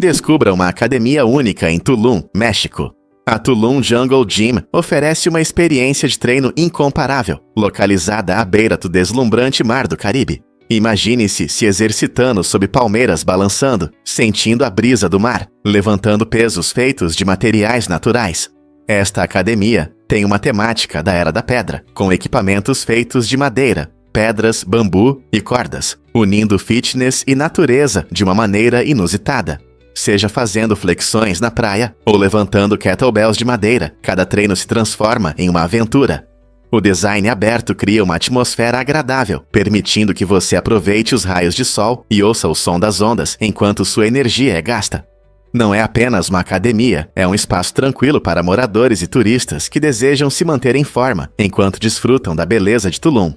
Descubra uma academia única em Tulum, México. A Tulum Jungle Gym oferece uma experiência de treino incomparável, localizada à beira do deslumbrante Mar do Caribe. Imagine-se se exercitando sob palmeiras balançando, sentindo a brisa do mar, levantando pesos feitos de materiais naturais. Esta academia tem uma temática da Era da Pedra, com equipamentos feitos de madeira, pedras, bambu e cordas, unindo fitness e natureza de uma maneira inusitada. Seja fazendo flexões na praia ou levantando kettlebells de madeira, cada treino se transforma em uma aventura. O design aberto cria uma atmosfera agradável, permitindo que você aproveite os raios de sol e ouça o som das ondas enquanto sua energia é gasta. Não é apenas uma academia, é um espaço tranquilo para moradores e turistas que desejam se manter em forma enquanto desfrutam da beleza de Tulum.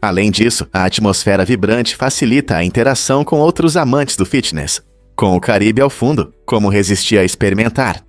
Além disso, a atmosfera vibrante facilita a interação com outros amantes do fitness. Com o Caribe ao fundo, como resistir a experimentar?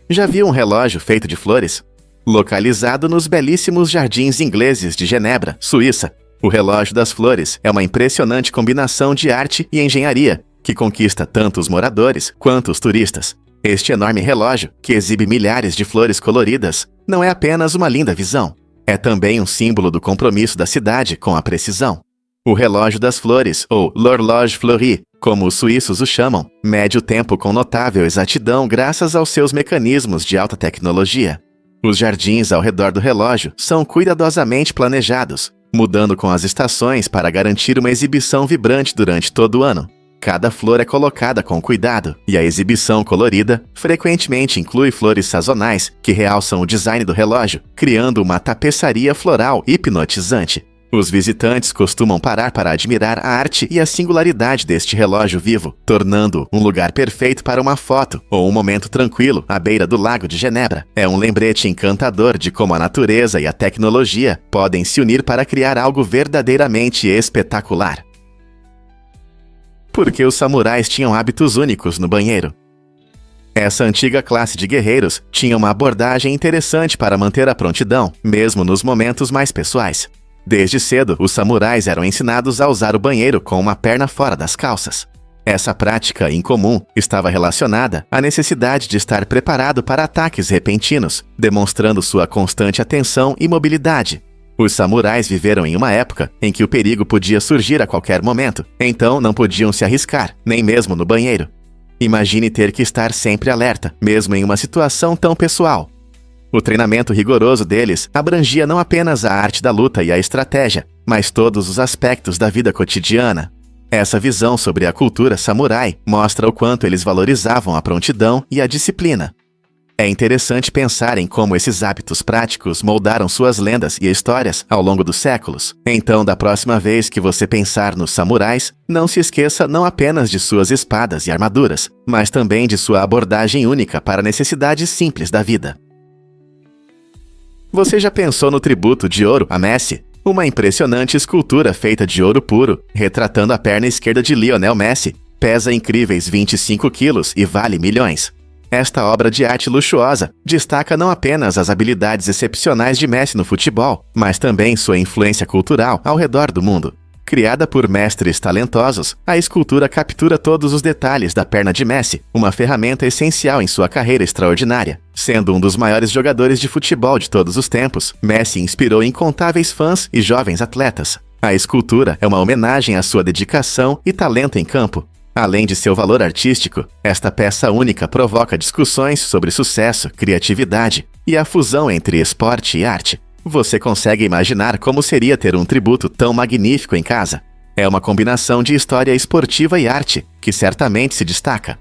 Já viu um relógio feito de flores? Localizado nos belíssimos jardins ingleses de Genebra, Suíça, o relógio das flores é uma impressionante combinação de arte e engenharia que conquista tanto os moradores quanto os turistas. Este enorme relógio, que exibe milhares de flores coloridas, não é apenas uma linda visão, é também um símbolo do compromisso da cidade com a precisão. O relógio das flores, ou l'horloge fleurie, como os suíços o chamam, mede o tempo com notável exatidão graças aos seus mecanismos de alta tecnologia. Os jardins ao redor do relógio são cuidadosamente planejados, mudando com as estações para garantir uma exibição vibrante durante todo o ano. Cada flor é colocada com cuidado, e a exibição colorida frequentemente inclui flores sazonais que realçam o design do relógio, criando uma tapeçaria floral hipnotizante. Os visitantes costumam parar para admirar a arte e a singularidade deste relógio vivo, tornando um lugar perfeito para uma foto ou um momento tranquilo à beira do Lago de Genebra. É um lembrete encantador de como a natureza e a tecnologia podem se unir para criar algo verdadeiramente espetacular. Por que os samurais tinham hábitos únicos no banheiro? Essa antiga classe de guerreiros tinha uma abordagem interessante para manter a prontidão, mesmo nos momentos mais pessoais. Desde cedo, os samurais eram ensinados a usar o banheiro com uma perna fora das calças. Essa prática incomum estava relacionada à necessidade de estar preparado para ataques repentinos, demonstrando sua constante atenção e mobilidade. Os samurais viveram em uma época em que o perigo podia surgir a qualquer momento, então não podiam se arriscar, nem mesmo no banheiro. Imagine ter que estar sempre alerta, mesmo em uma situação tão pessoal. O treinamento rigoroso deles abrangia não apenas a arte da luta e a estratégia, mas todos os aspectos da vida cotidiana. Essa visão sobre a cultura samurai mostra o quanto eles valorizavam a prontidão e a disciplina. É interessante pensar em como esses hábitos práticos moldaram suas lendas e histórias ao longo dos séculos. Então, da próxima vez que você pensar nos samurais, não se esqueça não apenas de suas espadas e armaduras, mas também de sua abordagem única para necessidades simples da vida. Você já pensou no tributo de ouro a Messi? Uma impressionante escultura feita de ouro puro, retratando a perna esquerda de Lionel Messi, pesa incríveis 25 quilos e vale milhões. Esta obra de arte luxuosa destaca não apenas as habilidades excepcionais de Messi no futebol, mas também sua influência cultural ao redor do mundo. Criada por mestres talentosos, a escultura captura todos os detalhes da perna de Messi, uma ferramenta essencial em sua carreira extraordinária. Sendo um dos maiores jogadores de futebol de todos os tempos, Messi inspirou incontáveis fãs e jovens atletas. A escultura é uma homenagem à sua dedicação e talento em campo. Além de seu valor artístico, esta peça única provoca discussões sobre sucesso, criatividade e a fusão entre esporte e arte. Você consegue imaginar como seria ter um tributo tão magnífico em casa? É uma combinação de história esportiva e arte, que certamente se destaca.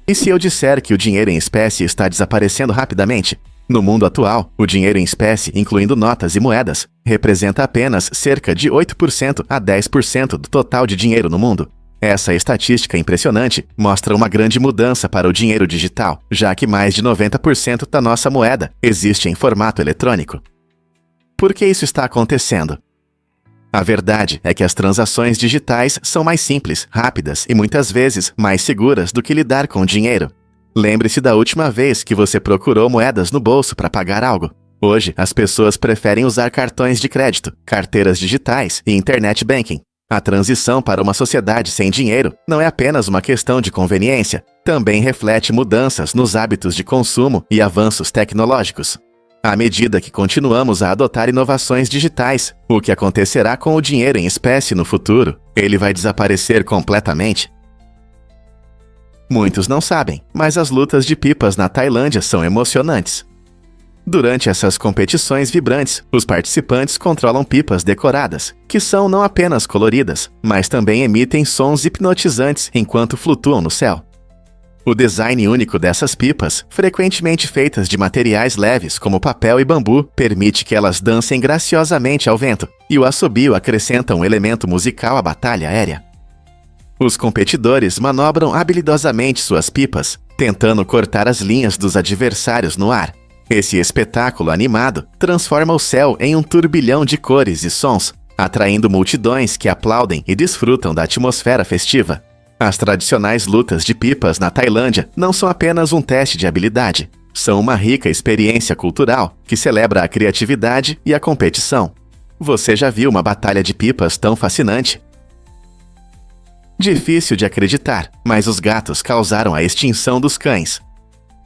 E se eu disser que o dinheiro em espécie está desaparecendo rapidamente? No mundo atual, o dinheiro em espécie, incluindo notas e moedas, representa apenas cerca de 8% a 10% do total de dinheiro no mundo. Essa estatística impressionante mostra uma grande mudança para o dinheiro digital, já que mais de 90% da nossa moeda existe em formato eletrônico. Por que isso está acontecendo? A verdade é que as transações digitais são mais simples, rápidas e muitas vezes mais seguras do que lidar com dinheiro. Lembre-se da última vez que você procurou moedas no bolso para pagar algo. Hoje, as pessoas preferem usar cartões de crédito, carteiras digitais e internet banking. A transição para uma sociedade sem dinheiro não é apenas uma questão de conveniência, também reflete mudanças nos hábitos de consumo e avanços tecnológicos. À medida que continuamos a adotar inovações digitais, o que acontecerá com o dinheiro em espécie no futuro? Ele vai desaparecer completamente? Muitos não sabem, mas as lutas de pipas na Tailândia são emocionantes. Durante essas competições vibrantes, os participantes controlam pipas decoradas, que são não apenas coloridas, mas também emitem sons hipnotizantes enquanto flutuam no céu. O design único dessas pipas, frequentemente feitas de materiais leves como papel e bambu, permite que elas dancem graciosamente ao vento, e o assobio acrescenta um elemento musical à batalha aérea. Os competidores manobram habilidosamente suas pipas, tentando cortar as linhas dos adversários no ar. Esse espetáculo animado transforma o céu em um turbilhão de cores e sons, atraindo multidões que aplaudem e desfrutam da atmosfera festiva. As tradicionais lutas de pipas na Tailândia não são apenas um teste de habilidade, são uma rica experiência cultural que celebra a criatividade e a competição. Você já viu uma batalha de pipas tão fascinante? Difícil de acreditar, mas os gatos causaram a extinção dos cães.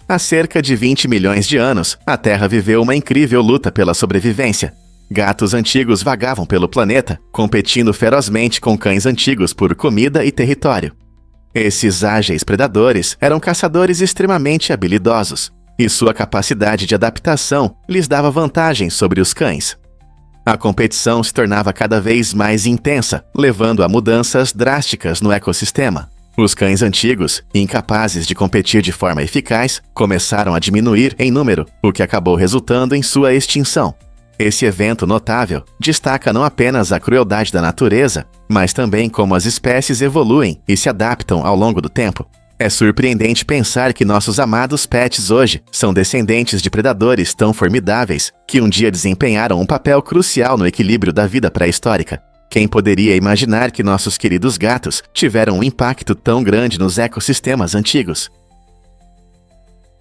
Há cerca de 20 milhões de anos, a Terra viveu uma incrível luta pela sobrevivência. Gatos antigos vagavam pelo planeta, competindo ferozmente com cães antigos por comida e território. Esses ágeis predadores eram caçadores extremamente habilidosos, e sua capacidade de adaptação lhes dava vantagem sobre os cães. A competição se tornava cada vez mais intensa, levando a mudanças drásticas no ecossistema. Os cães antigos, incapazes de competir de forma eficaz, começaram a diminuir em número, o que acabou resultando em sua extinção. Esse evento notável destaca não apenas a crueldade da natureza, mas também como as espécies evoluem e se adaptam ao longo do tempo. É surpreendente pensar que nossos amados pets hoje são descendentes de predadores tão formidáveis que um dia desempenharam um papel crucial no equilíbrio da vida pré-histórica. Quem poderia imaginar que nossos queridos gatos tiveram um impacto tão grande nos ecossistemas antigos?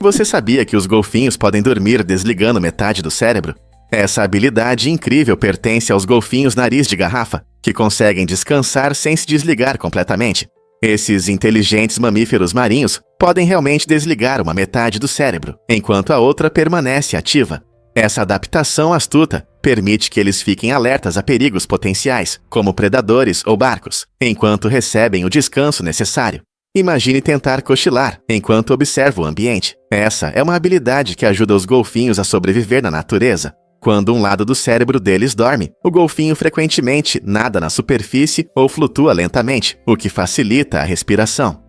Você sabia que os golfinhos podem dormir desligando metade do cérebro? Essa habilidade incrível pertence aos golfinhos nariz de garrafa, que conseguem descansar sem se desligar completamente. Esses inteligentes mamíferos marinhos podem realmente desligar uma metade do cérebro, enquanto a outra permanece ativa. Essa adaptação astuta permite que eles fiquem alertas a perigos potenciais, como predadores ou barcos, enquanto recebem o descanso necessário. Imagine tentar cochilar enquanto observa o ambiente. Essa é uma habilidade que ajuda os golfinhos a sobreviver na natureza. Quando um lado do cérebro deles dorme, o golfinho frequentemente nada na superfície ou flutua lentamente, o que facilita a respiração.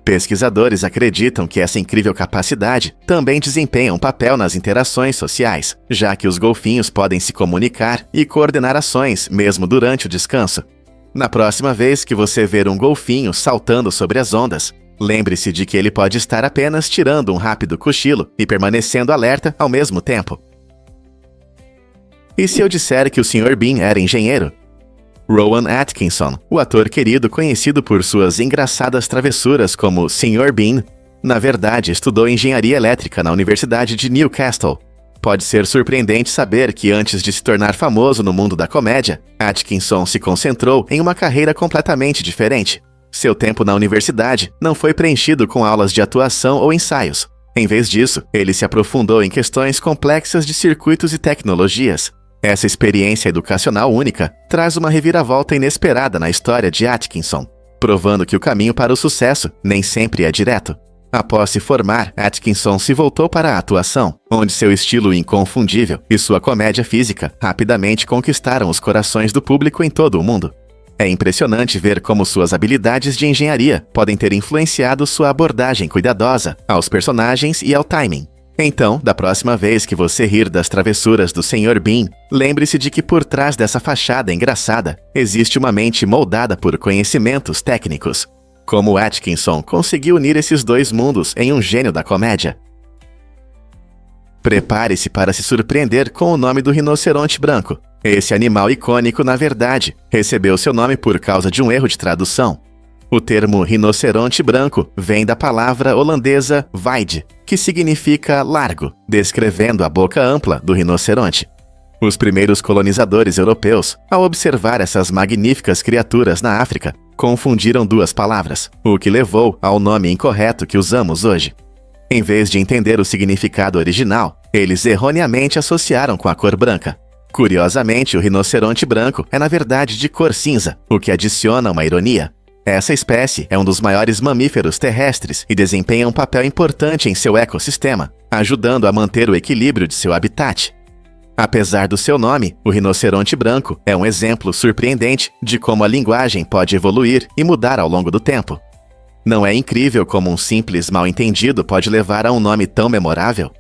Pesquisadores acreditam que essa incrível capacidade também desempenha um papel nas interações sociais, já que os golfinhos podem se comunicar e coordenar ações mesmo durante o descanso. Na próxima vez que você ver um golfinho saltando sobre as ondas, lembre-se de que ele pode estar apenas tirando um rápido cochilo e permanecendo alerta ao mesmo tempo. E se eu disser que o Sr. Bean era engenheiro? Rowan Atkinson, o ator querido conhecido por suas engraçadas travessuras como Sr. Bean, na verdade estudou engenharia elétrica na Universidade de Newcastle. Pode ser surpreendente saber que antes de se tornar famoso no mundo da comédia, Atkinson se concentrou em uma carreira completamente diferente. Seu tempo na universidade não foi preenchido com aulas de atuação ou ensaios. Em vez disso, ele se aprofundou em questões complexas de circuitos e tecnologias. Essa experiência educacional única traz uma reviravolta inesperada na história de Atkinson, provando que o caminho para o sucesso nem sempre é direto. Após se formar, Atkinson se voltou para a atuação, onde seu estilo inconfundível e sua comédia física rapidamente conquistaram os corações do público em todo o mundo. É impressionante ver como suas habilidades de engenharia podem ter influenciado sua abordagem cuidadosa aos personagens e ao timing. Então, da próxima vez que você rir das travessuras do Sr. Bean, lembre-se de que por trás dessa fachada engraçada, existe uma mente moldada por conhecimentos técnicos. Como Atkinson conseguiu unir esses dois mundos em um gênio da comédia? Prepare-se para se surpreender com o nome do rinoceronte branco. Esse animal icônico, na verdade, recebeu seu nome por causa de um erro de tradução. O termo rinoceronte branco vem da palavra holandesa wide, que significa largo, descrevendo a boca ampla do rinoceronte. Os primeiros colonizadores europeus, ao observar essas magníficas criaturas na África, confundiram duas palavras, o que levou ao nome incorreto que usamos hoje. Em vez de entender o significado original, eles erroneamente associaram com a cor branca. Curiosamente, o rinoceronte branco é na verdade de cor cinza, o que adiciona uma ironia. Essa espécie é um dos maiores mamíferos terrestres e desempenha um papel importante em seu ecossistema, ajudando a manter o equilíbrio de seu habitat. Apesar do seu nome, o rinoceronte branco é um exemplo surpreendente de como a linguagem pode evoluir e mudar ao longo do tempo. Não é incrível como um simples mal-entendido pode levar a um nome tão memorável?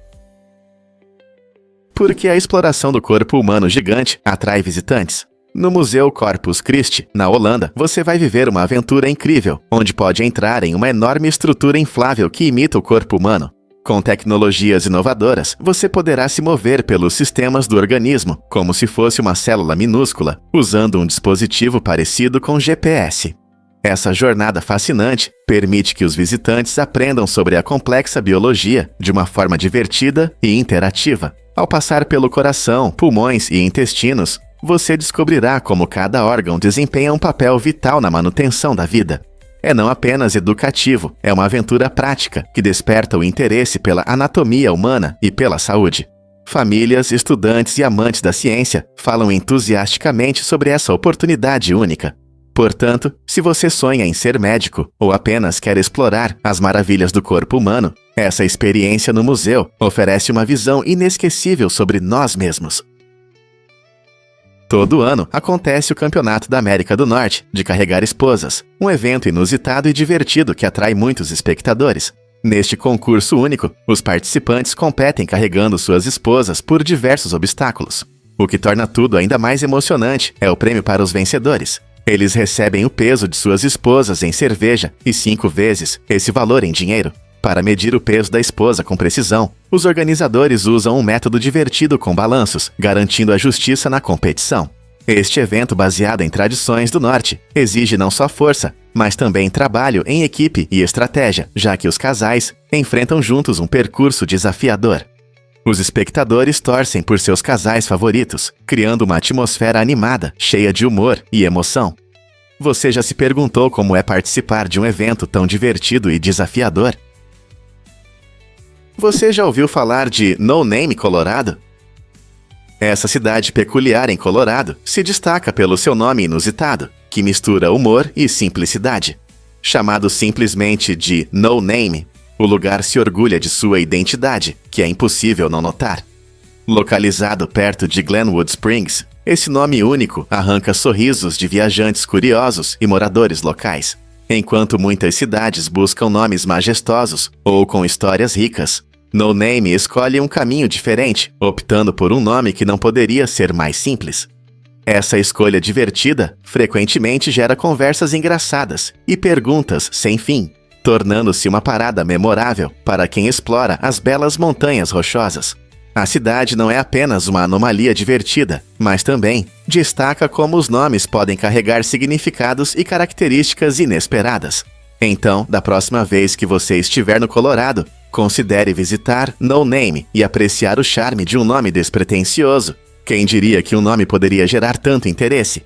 Porque a exploração do corpo humano gigante atrai visitantes. No Museu Corpus Christi, na Holanda, você vai viver uma aventura incrível, onde pode entrar em uma enorme estrutura inflável que imita o corpo humano. Com tecnologias inovadoras, você poderá se mover pelos sistemas do organismo, como se fosse uma célula minúscula, usando um dispositivo parecido com GPS. Essa jornada fascinante permite que os visitantes aprendam sobre a complexa biologia de uma forma divertida e interativa. Ao passar pelo coração, pulmões e intestinos, você descobrirá como cada órgão desempenha um papel vital na manutenção da vida. É não apenas educativo, é uma aventura prática que desperta o interesse pela anatomia humana e pela saúde. Famílias, estudantes e amantes da ciência falam entusiasticamente sobre essa oportunidade única. Portanto, se você sonha em ser médico ou apenas quer explorar as maravilhas do corpo humano, essa experiência no museu oferece uma visão inesquecível sobre nós mesmos. Todo ano acontece o Campeonato da América do Norte de Carregar Esposas, um evento inusitado e divertido que atrai muitos espectadores. Neste concurso único, os participantes competem carregando suas esposas por diversos obstáculos. O que torna tudo ainda mais emocionante é o prêmio para os vencedores. Eles recebem o peso de suas esposas em cerveja e 5 vezes esse valor em dinheiro. Para medir o peso da esposa com precisão, os organizadores usam um método divertido com balanços, garantindo a justiça na competição. Este evento, baseado em tradições do norte, exige não só força, mas também trabalho em equipe e estratégia, já que os casais enfrentam juntos um percurso desafiador. Os espectadores torcem por seus casais favoritos, criando uma atmosfera animada, cheia de humor e emoção. Você já se perguntou como é participar de um evento tão divertido e desafiador? Você já ouviu falar de No Name, Colorado? Essa cidade peculiar em Colorado se destaca pelo seu nome inusitado, que mistura humor e simplicidade. Chamado simplesmente de No Name, o lugar se orgulha de sua identidade, que é impossível não notar. Localizado perto de Glenwood Springs, esse nome único arranca sorrisos de viajantes curiosos e moradores locais. Enquanto muitas cidades buscam nomes majestosos ou com histórias ricas, No Name escolhe um caminho diferente, optando por um nome que não poderia ser mais simples. Essa escolha divertida frequentemente gera conversas engraçadas e perguntas sem fim, tornando-se uma parada memorável para quem explora as belas montanhas rochosas. A cidade não é apenas uma anomalia divertida, mas também destaca como os nomes podem carregar significados e características inesperadas. Então, da próxima vez que você estiver no Colorado, considere visitar No Name e apreciar o charme de um nome despretensioso. Quem diria que um nome poderia gerar tanto interesse?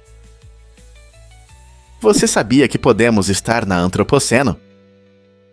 Você sabia que podemos estar na Antropoceno?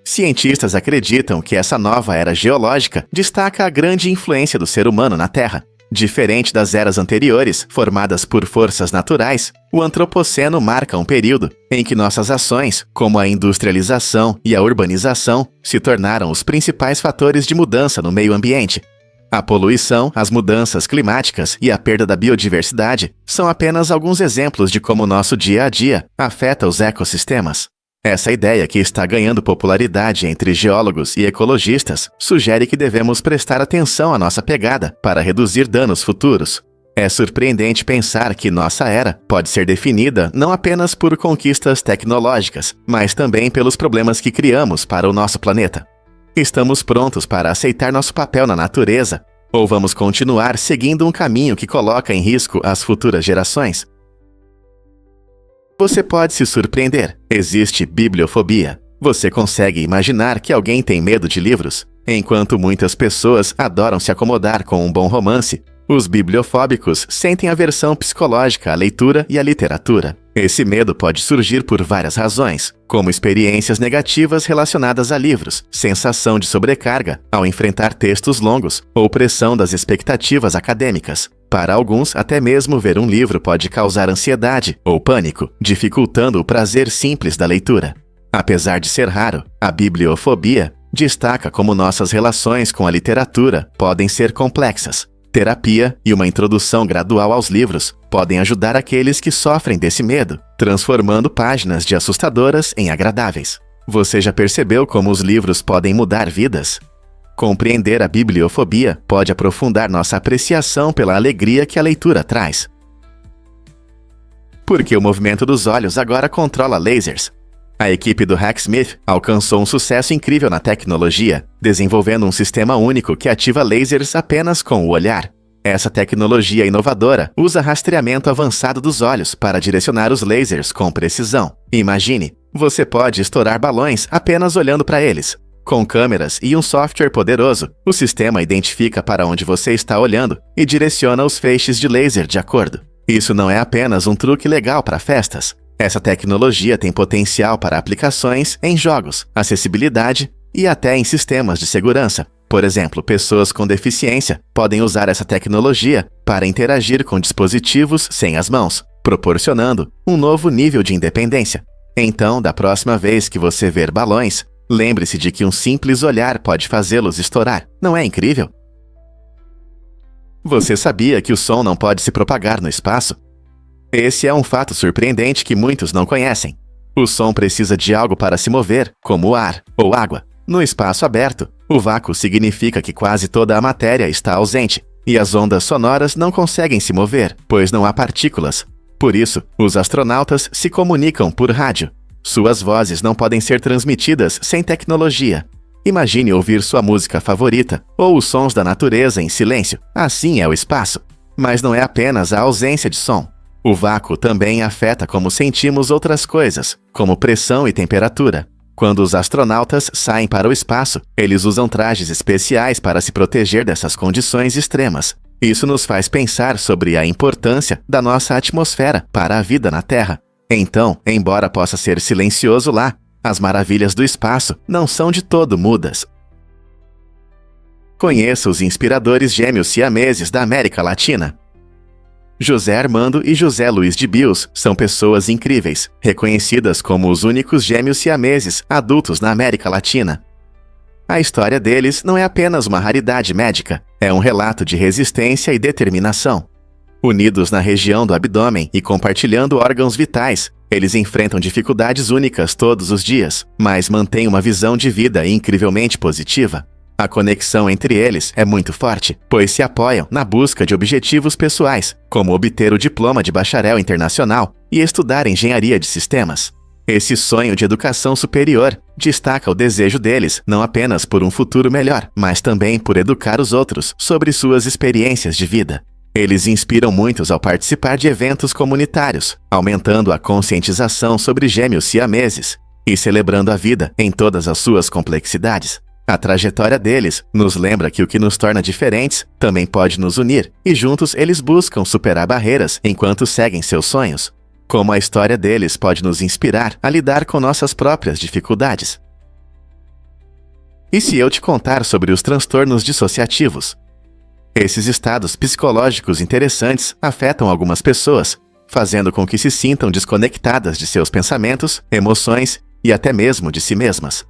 Cientistas acreditam que essa nova era geológica destaca a grande influência do ser humano na Terra. Diferente das eras anteriores, formadas por forças naturais, o Antropoceno marca um período em que nossas ações, como a industrialização e a urbanização, se tornaram os principais fatores de mudança no meio ambiente. A poluição, as mudanças climáticas e a perda da biodiversidade são apenas alguns exemplos de como nosso dia a dia afeta os ecossistemas. Essa ideia, que está ganhando popularidade entre geólogos e ecologistas, sugere que devemos prestar atenção à nossa pegada para reduzir danos futuros. É surpreendente pensar que nossa era pode ser definida não apenas por conquistas tecnológicas, mas também pelos problemas que criamos para o nosso planeta. Estamos prontos para aceitar nosso papel na natureza, ou vamos continuar seguindo um caminho que coloca em risco as futuras gerações? Você pode se surpreender. Existe bibliofobia. Você consegue imaginar que alguém tem medo de livros? Enquanto muitas pessoas adoram se acomodar com um bom romance, Os bibliofóbicos sentem aversão psicológica à leitura e à literatura. Esse medo pode surgir por várias razões, como experiências negativas relacionadas a livros, sensação de sobrecarga ao enfrentar textos longos ou pressão das expectativas acadêmicas. Para alguns, até mesmo ver um livro pode causar ansiedade ou pânico, dificultando o prazer simples da leitura. Apesar de ser raro, a bibliofobia destaca como nossas relações com a literatura podem ser complexas. Terapia e uma introdução gradual aos livros podem ajudar aqueles que sofrem desse medo, transformando páginas de assustadoras em agradáveis. Você já percebeu como os livros podem mudar vidas? Compreender a bibliofobia pode aprofundar nossa apreciação pela alegria que a leitura traz. Por que o movimento dos olhos agora controla lasers? A equipe do Hacksmith alcançou um sucesso incrível na tecnologia, desenvolvendo um sistema único que ativa lasers apenas com o olhar. Essa tecnologia inovadora usa rastreamento avançado dos olhos para direcionar os lasers com precisão. Imagine, você pode estourar balões apenas olhando para eles. Com câmeras e um software poderoso, o sistema identifica para onde você está olhando e direciona os feixes de laser de acordo. Isso não é apenas um truque legal para festas. Essa tecnologia tem potencial para aplicações em jogos, acessibilidade e até em sistemas de segurança. Por exemplo, pessoas com deficiência podem usar essa tecnologia para interagir com dispositivos sem as mãos, proporcionando um novo nível de independência. Então, da próxima vez que você ver balões, lembre-se de que um simples olhar pode fazê-los estourar. Não é incrível? Você sabia que o som não pode se propagar no espaço? Esse é um fato surpreendente que muitos não conhecem. O som precisa de algo para se mover, como o ar ou água. No espaço aberto, o vácuo significa que quase toda a matéria está ausente, e as ondas sonoras não conseguem se mover, pois não há partículas. Por isso, os astronautas se comunicam por rádio. Suas vozes não podem ser transmitidas sem tecnologia. Imagine ouvir sua música favorita ou os sons da natureza em silêncio. Assim é o espaço. Mas não é apenas a ausência de som. O vácuo também afeta como sentimos outras coisas, como pressão e temperatura. Quando os astronautas saem para o espaço, eles usam trajes especiais para se proteger dessas condições extremas. Isso nos faz pensar sobre a importância da nossa atmosfera para a vida na Terra. Então, embora possa ser silencioso lá, as maravilhas do espaço não são de todo mudas. Conheça os inspiradores gêmeos siameses da América Latina. José Armando e José Luiz de Bios são pessoas incríveis, reconhecidas como os únicos gêmeos siameses adultos na América Latina. A história deles não é apenas uma raridade médica, é um relato de resistência e determinação. Unidos na região do abdômen e compartilhando órgãos vitais, eles enfrentam dificuldades únicas todos os dias, mas mantêm uma visão de vida incrivelmente positiva. A conexão entre eles é muito forte, pois se apoiam na busca de objetivos pessoais, como obter o diploma de bacharel internacional e estudar engenharia de sistemas. Esse sonho de educação superior destaca o desejo deles não apenas por um futuro melhor, mas também por educar os outros sobre suas experiências de vida. Eles inspiram muitos ao participar de eventos comunitários, aumentando a conscientização sobre gêmeos siameses e celebrando a vida em todas as suas complexidades. A trajetória deles nos lembra que o que nos torna diferentes também pode nos unir, e juntos eles buscam superar barreiras enquanto seguem seus sonhos. Como a história deles pode nos inspirar a lidar com nossas próprias dificuldades. E se eu te contar sobre os transtornos dissociativos? Esses estados psicológicos interessantes afetam algumas pessoas, fazendo com que se sintam desconectadas de seus pensamentos, emoções e até mesmo de si mesmas.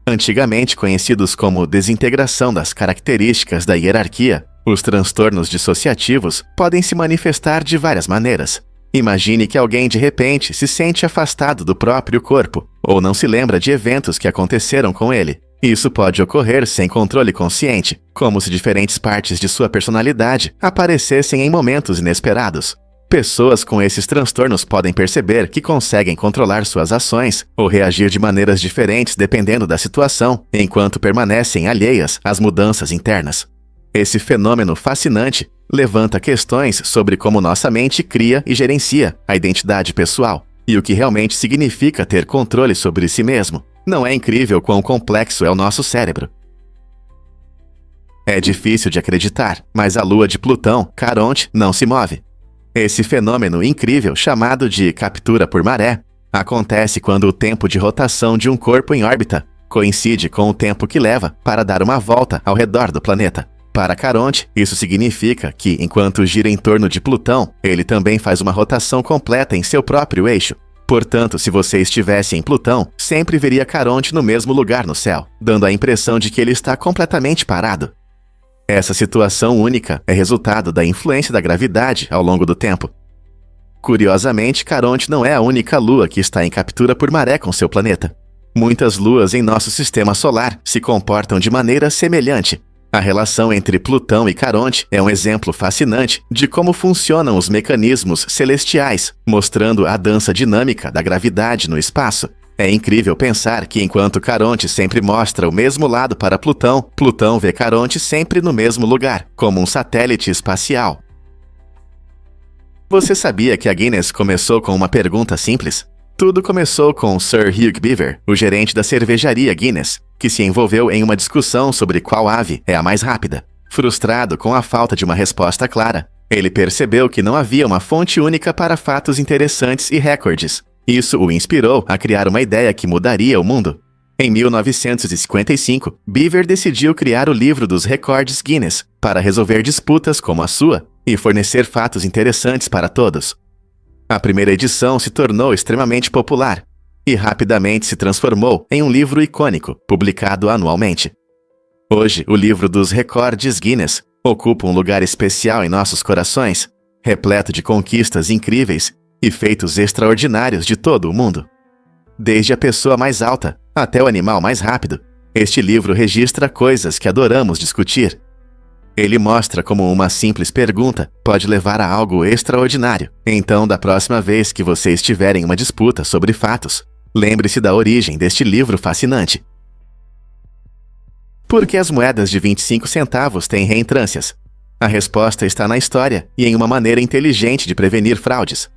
Antigamente conhecidos como desintegração das características da hierarquia, os transtornos dissociativos podem se manifestar de várias maneiras. Imagine que alguém de repente se sente afastado do próprio corpo, ou não se lembra de eventos que aconteceram com ele. Isso pode ocorrer sem controle consciente, como se diferentes partes de sua personalidade aparecessem em momentos inesperados. Pessoas com esses transtornos podem perceber que conseguem controlar suas ações ou reagir de maneiras diferentes dependendo da situação, enquanto permanecem alheias às mudanças internas. Esse fenômeno fascinante levanta questões sobre como nossa mente cria e gerencia a identidade pessoal e o que realmente significa ter controle sobre si mesmo. Não é incrível quão complexo é o nosso cérebro? É difícil de acreditar, mas a lua de Plutão, Caronte, não se move. Esse fenômeno incrível, chamado de captura por maré, acontece quando o tempo de rotação de um corpo em órbita coincide com o tempo que leva para dar uma volta ao redor do planeta. Para Caronte, isso significa que, enquanto gira em torno de Plutão, ele também faz uma rotação completa em seu próprio eixo. Portanto, se você estivesse em Plutão, sempre veria Caronte no mesmo lugar no céu, dando a impressão de que ele está completamente parado. Essa situação única é resultado da influência da gravidade ao longo do tempo. Curiosamente, Caronte não é a única lua que está em captura por maré com seu planeta. Muitas luas em nosso sistema solar se comportam de maneira semelhante. A relação entre Plutão e Caronte é um exemplo fascinante de como funcionam os mecanismos celestiais, mostrando a dança dinâmica da gravidade no espaço. É incrível pensar que enquanto Caronte sempre mostra o mesmo lado para Plutão, Plutão vê Caronte sempre no mesmo lugar, como um satélite espacial. Você sabia que a Guinness começou com uma pergunta simples? Tudo começou com Sir Hugh Beaver, o gerente da cervejaria Guinness, que se envolveu em uma discussão sobre qual ave é a mais rápida. Frustrado com a falta de uma resposta clara, ele percebeu que não havia uma fonte única para fatos interessantes e recordes. Isso o inspirou a criar uma ideia que mudaria o mundo. Em 1955, Beaver decidiu criar o livro dos recordes Guinness para resolver disputas como a sua e fornecer fatos interessantes para todos. A primeira edição se tornou extremamente popular e rapidamente se transformou em um livro icônico, publicado anualmente. Hoje, o livro dos recordes Guinness ocupa um lugar especial em nossos corações, repleto de conquistas incríveis e feitos extraordinários de todo o mundo. Desde a pessoa mais alta até o animal mais rápido, este livro registra coisas que adoramos discutir. Ele mostra como uma simples pergunta pode levar a algo extraordinário. Então, da próxima vez que você estiver em uma disputa sobre fatos, lembre-se da origem deste livro fascinante. Por que as moedas de 25 centavos têm reentrâncias? A resposta está na história e em uma maneira inteligente de prevenir fraudes.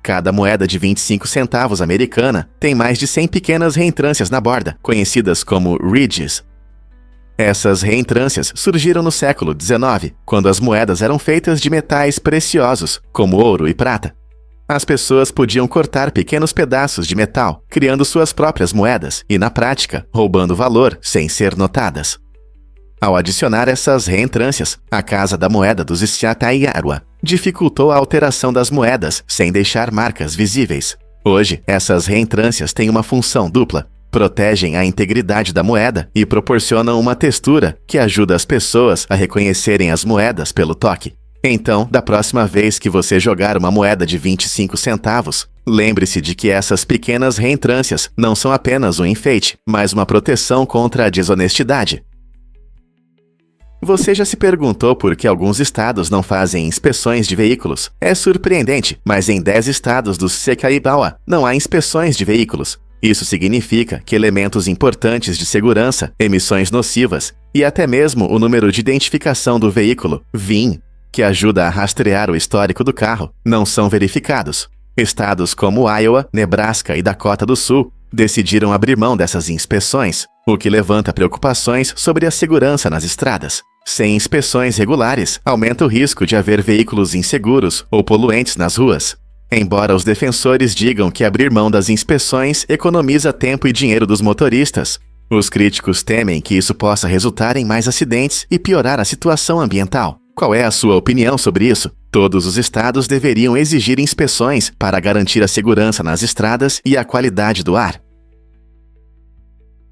Cada moeda de 25 centavos americana tem mais de 100 pequenas reentrâncias na borda, conhecidas como ridges. Essas reentrâncias surgiram no século XIX, quando as moedas eram feitas de metais preciosos, como ouro e prata. As pessoas podiam cortar pequenos pedaços de metal, criando suas próprias moedas e, na prática, roubando valor sem ser notadas. Ao adicionar essas reentrâncias, a Casa da Moeda dos Xiataiarua dificultou a alteração das moedas sem deixar marcas visíveis. Hoje, essas reentrâncias têm uma função dupla. Protegem a integridade da moeda e proporcionam uma textura que ajuda as pessoas a reconhecerem as moedas pelo toque. Então, da próxima vez que você jogar uma moeda de 25 centavos, lembre-se de que essas pequenas reentrâncias não são apenas um enfeite, mas uma proteção contra a desonestidade. Você já se perguntou por que alguns estados não fazem inspeções de veículos? É surpreendente, mas em 10 estados do Sekaibawa não há inspeções de veículos. Isso significa que elementos importantes de segurança, emissões nocivas e até mesmo o número de identificação do veículo, VIN, que ajuda a rastrear o histórico do carro, não são verificados. Estados como Iowa, Nebraska e Dakota do Sul decidiram abrir mão dessas inspeções, o que levanta preocupações sobre a segurança nas estradas. Sem inspeções regulares, aumenta o risco de haver veículos inseguros ou poluentes nas ruas. Embora os defensores digam que abrir mão das inspeções economiza tempo e dinheiro dos motoristas, os críticos temem que isso possa resultar em mais acidentes e piorar a situação ambiental. Qual é a sua opinião sobre isso? Todos os estados deveriam exigir inspeções para garantir a segurança nas estradas e a qualidade do ar.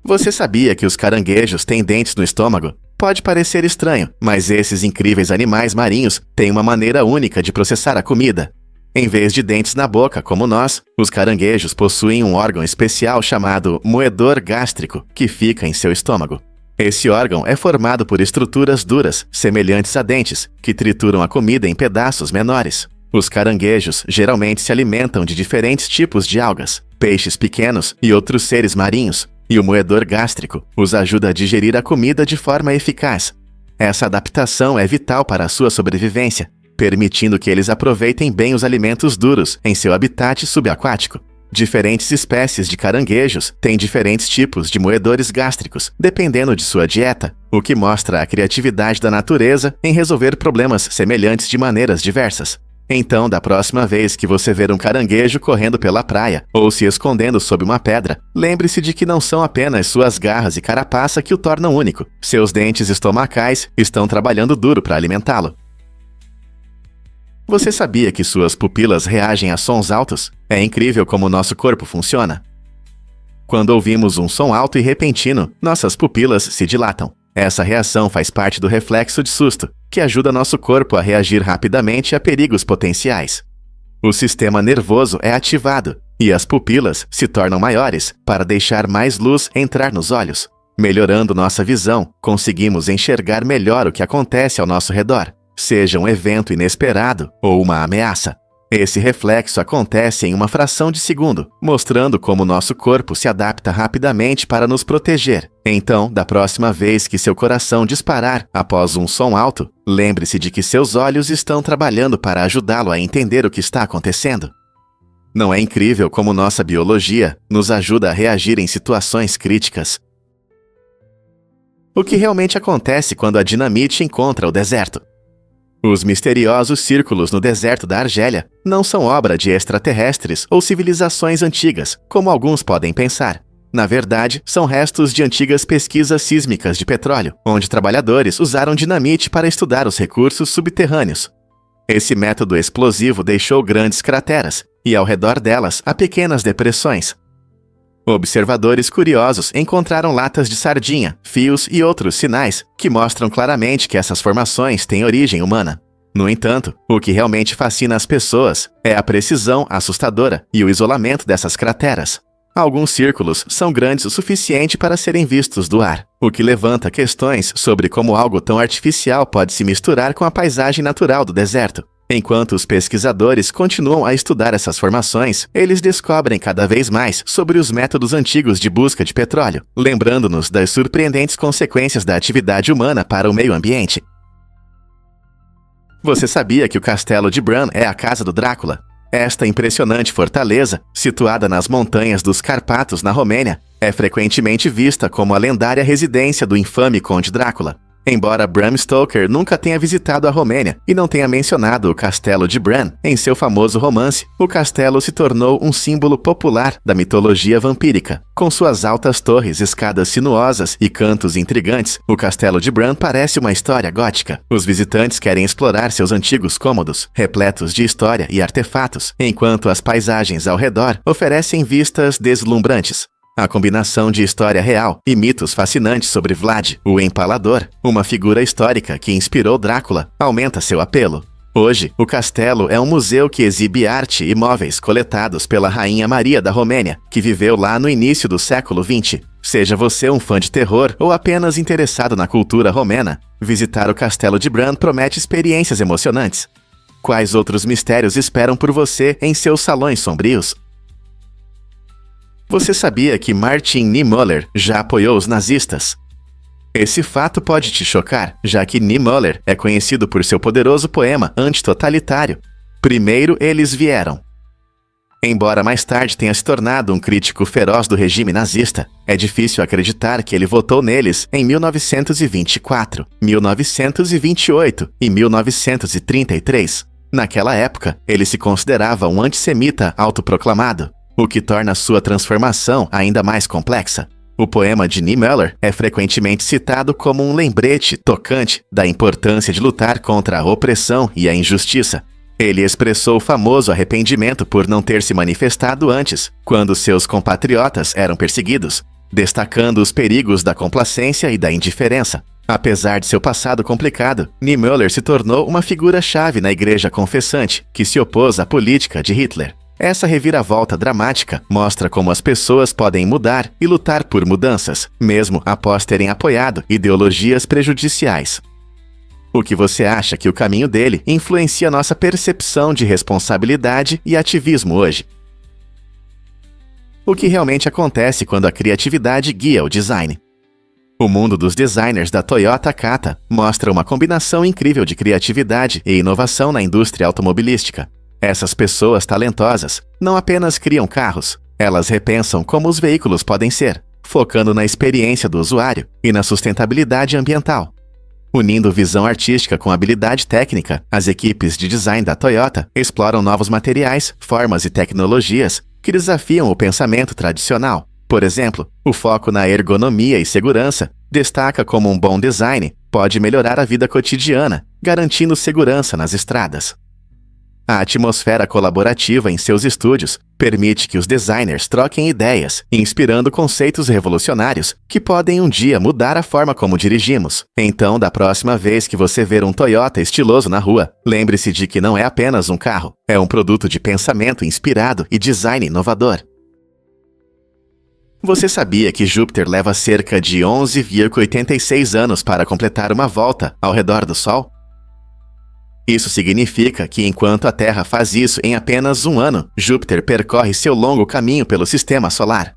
Você sabia que os caranguejos têm dentes no estômago? Pode parecer estranho, mas esses incríveis animais marinhos têm uma maneira única de processar a comida. Em vez de dentes na boca, como nós, os caranguejos possuem um órgão especial chamado moedor gástrico, que fica em seu estômago. Esse órgão é formado por estruturas duras, semelhantes a dentes, que trituram a comida em pedaços menores. Os caranguejos geralmente se alimentam de diferentes tipos de algas, peixes pequenos e outros seres marinhos, e o moedor gástrico os ajuda a digerir a comida de forma eficaz. Essa adaptação é vital para a sua sobrevivência, permitindo que eles aproveitem bem os alimentos duros em seu habitat subaquático. Diferentes espécies de caranguejos têm diferentes tipos de moedores gástricos, dependendo de sua dieta, o que mostra a criatividade da natureza em resolver problemas semelhantes de maneiras diversas. Então, da próxima vez que você ver um caranguejo correndo pela praia ou se escondendo sob uma pedra, lembre-se de que não são apenas suas garras e carapaça que o tornam único. Seus dentes estomacais estão trabalhando duro para alimentá-lo. Você sabia que suas pupilas reagem a sons altos? É incrível como nosso corpo funciona. Quando ouvimos um som alto e repentino, nossas pupilas se dilatam. Essa reação faz parte do reflexo de susto, que ajuda nosso corpo a reagir rapidamente a perigos potenciais. O sistema nervoso é ativado e as pupilas se tornam maiores para deixar mais luz entrar nos olhos. Melhorando nossa visão, conseguimos enxergar melhor o que acontece ao nosso redor, seja um evento inesperado ou uma ameaça. Esse reflexo acontece em uma fração de segundo, mostrando como nosso corpo se adapta rapidamente para nos proteger. Então, da próxima vez que seu coração disparar após um som alto, lembre-se de que seus olhos estão trabalhando para ajudá-lo a entender o que está acontecendo. Não é incrível como nossa biologia nos ajuda a reagir em situações críticas? O que realmente acontece quando a dinamite encontra o deserto? Os misteriosos círculos no deserto da Argélia não são obra de extraterrestres ou civilizações antigas, como alguns podem pensar. Na verdade, são restos de antigas pesquisas sísmicas de petróleo, onde trabalhadores usaram dinamite para estudar os recursos subterrâneos. Esse método explosivo deixou grandes crateras, e ao redor delas há pequenas depressões. Observadores curiosos encontraram latas de sardinha, fios e outros sinais que mostram claramente que essas formações têm origem humana. No entanto, o que realmente fascina as pessoas é a precisão assustadora e o isolamento dessas crateras. Alguns círculos são grandes o suficiente para serem vistos do ar, o que levanta questões sobre como algo tão artificial pode se misturar com a paisagem natural do deserto. Enquanto os pesquisadores continuam a estudar essas formações, eles descobrem cada vez mais sobre os métodos antigos de busca de petróleo, lembrando-nos das surpreendentes consequências da atividade humana para o meio ambiente. Você sabia que o castelo de Bran é a casa do Drácula? Esta impressionante fortaleza, situada nas montanhas dos Carpatos, na Romênia, é frequentemente vista como a lendária residência do infame Conde Drácula. Embora Bram Stoker nunca tenha visitado a Romênia e não tenha mencionado o castelo de Bran em seu famoso romance, o castelo se tornou um símbolo popular da mitologia vampírica. Com suas altas torres, escadas sinuosas e cantos intrigantes, o castelo de Bran parece uma história gótica. Os visitantes querem explorar seus antigos cômodos, repletos de história e artefatos, enquanto as paisagens ao redor oferecem vistas deslumbrantes. A combinação de história real e mitos fascinantes sobre Vlad, o Empalador, uma figura histórica que inspirou Drácula, aumenta seu apelo. Hoje, o castelo é um museu que exibe arte e móveis coletados pela Rainha Maria da Romênia, que viveu lá no início do século XX. Seja você um fã de terror ou apenas interessado na cultura romena, visitar o castelo de Bran promete experiências emocionantes. Quais outros mistérios esperam por você em seus salões sombrios? Você sabia que Martin Niemöller já apoiou os nazistas? Esse fato pode te chocar, já que Niemöller é conhecido por seu poderoso poema antitotalitário, Primeiro Eles Vieram. Embora mais tarde tenha se tornado um crítico feroz do regime nazista, é difícil acreditar que ele votou neles em 1924, 1928 e 1933. Naquela época, ele se considerava um antissemita autoproclamado, o que torna sua transformação ainda mais complexa. O poema de Niemöller é frequentemente citado como um lembrete tocante da importância de lutar contra a opressão e a injustiça. Ele expressou o famoso arrependimento por não ter se manifestado antes, quando seus compatriotas eram perseguidos, destacando os perigos da complacência e da indiferença. Apesar de seu passado complicado, Niemöller se tornou uma figura-chave na Igreja Confessante, que se opôs à política de Hitler. Essa reviravolta dramática mostra como as pessoas podem mudar e lutar por mudanças, mesmo após terem apoiado ideologias prejudiciais. O que você acha que o caminho dele influencia nossa percepção de responsabilidade e ativismo hoje? O que realmente acontece quando a criatividade guia o design? O mundo dos designers da Toyota Kata mostra uma combinação incrível de criatividade e inovação na indústria automobilística. Essas pessoas talentosas não apenas criam carros, Elas repensam como os veículos podem ser, focando na experiência do usuário e na sustentabilidade ambiental. Unindo visão artística com habilidade técnica, as equipes de design da Toyota exploram novos materiais, formas e tecnologias que desafiam o pensamento tradicional. Por exemplo, o foco na ergonomia e segurança destaca como um bom design pode melhorar a vida cotidiana, garantindo segurança nas estradas. A atmosfera colaborativa em seus estúdios permite que os designers troquem ideias, inspirando conceitos revolucionários que podem um dia mudar a forma como dirigimos. Então, da próxima vez que você ver um Toyota estiloso na rua, lembre-se de que não é apenas um carro, é um produto de pensamento inspirado e design inovador. Você sabia que Júpiter leva cerca de 11,86 anos para completar uma volta ao redor do Sol? Isso significa que enquanto a Terra faz isso em apenas um ano, Júpiter percorre seu longo caminho pelo Sistema Solar.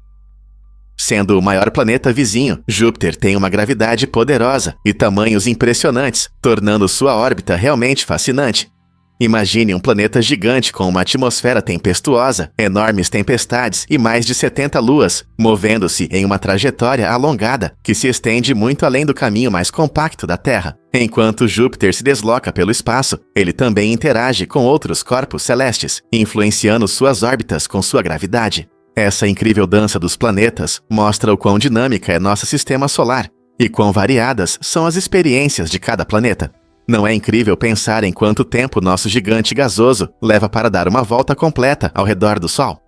Sendo o maior planeta vizinho, Júpiter tem uma gravidade poderosa e tamanhos impressionantes, tornando sua órbita realmente fascinante. Imagine um planeta gigante com uma atmosfera tempestuosa, enormes tempestades e mais de 70 luas, movendo-se em uma trajetória alongada que se estende muito além do caminho mais compacto da Terra. Enquanto Júpiter se desloca pelo espaço, ele também interage com outros corpos celestes, influenciando suas órbitas com sua gravidade. Essa incrível dança dos planetas mostra o quão dinâmica é nosso sistema solar e quão variadas são as experiências de cada planeta. Não é incrível pensar em quanto tempo nosso gigante gasoso leva para dar uma volta completa ao redor do Sol?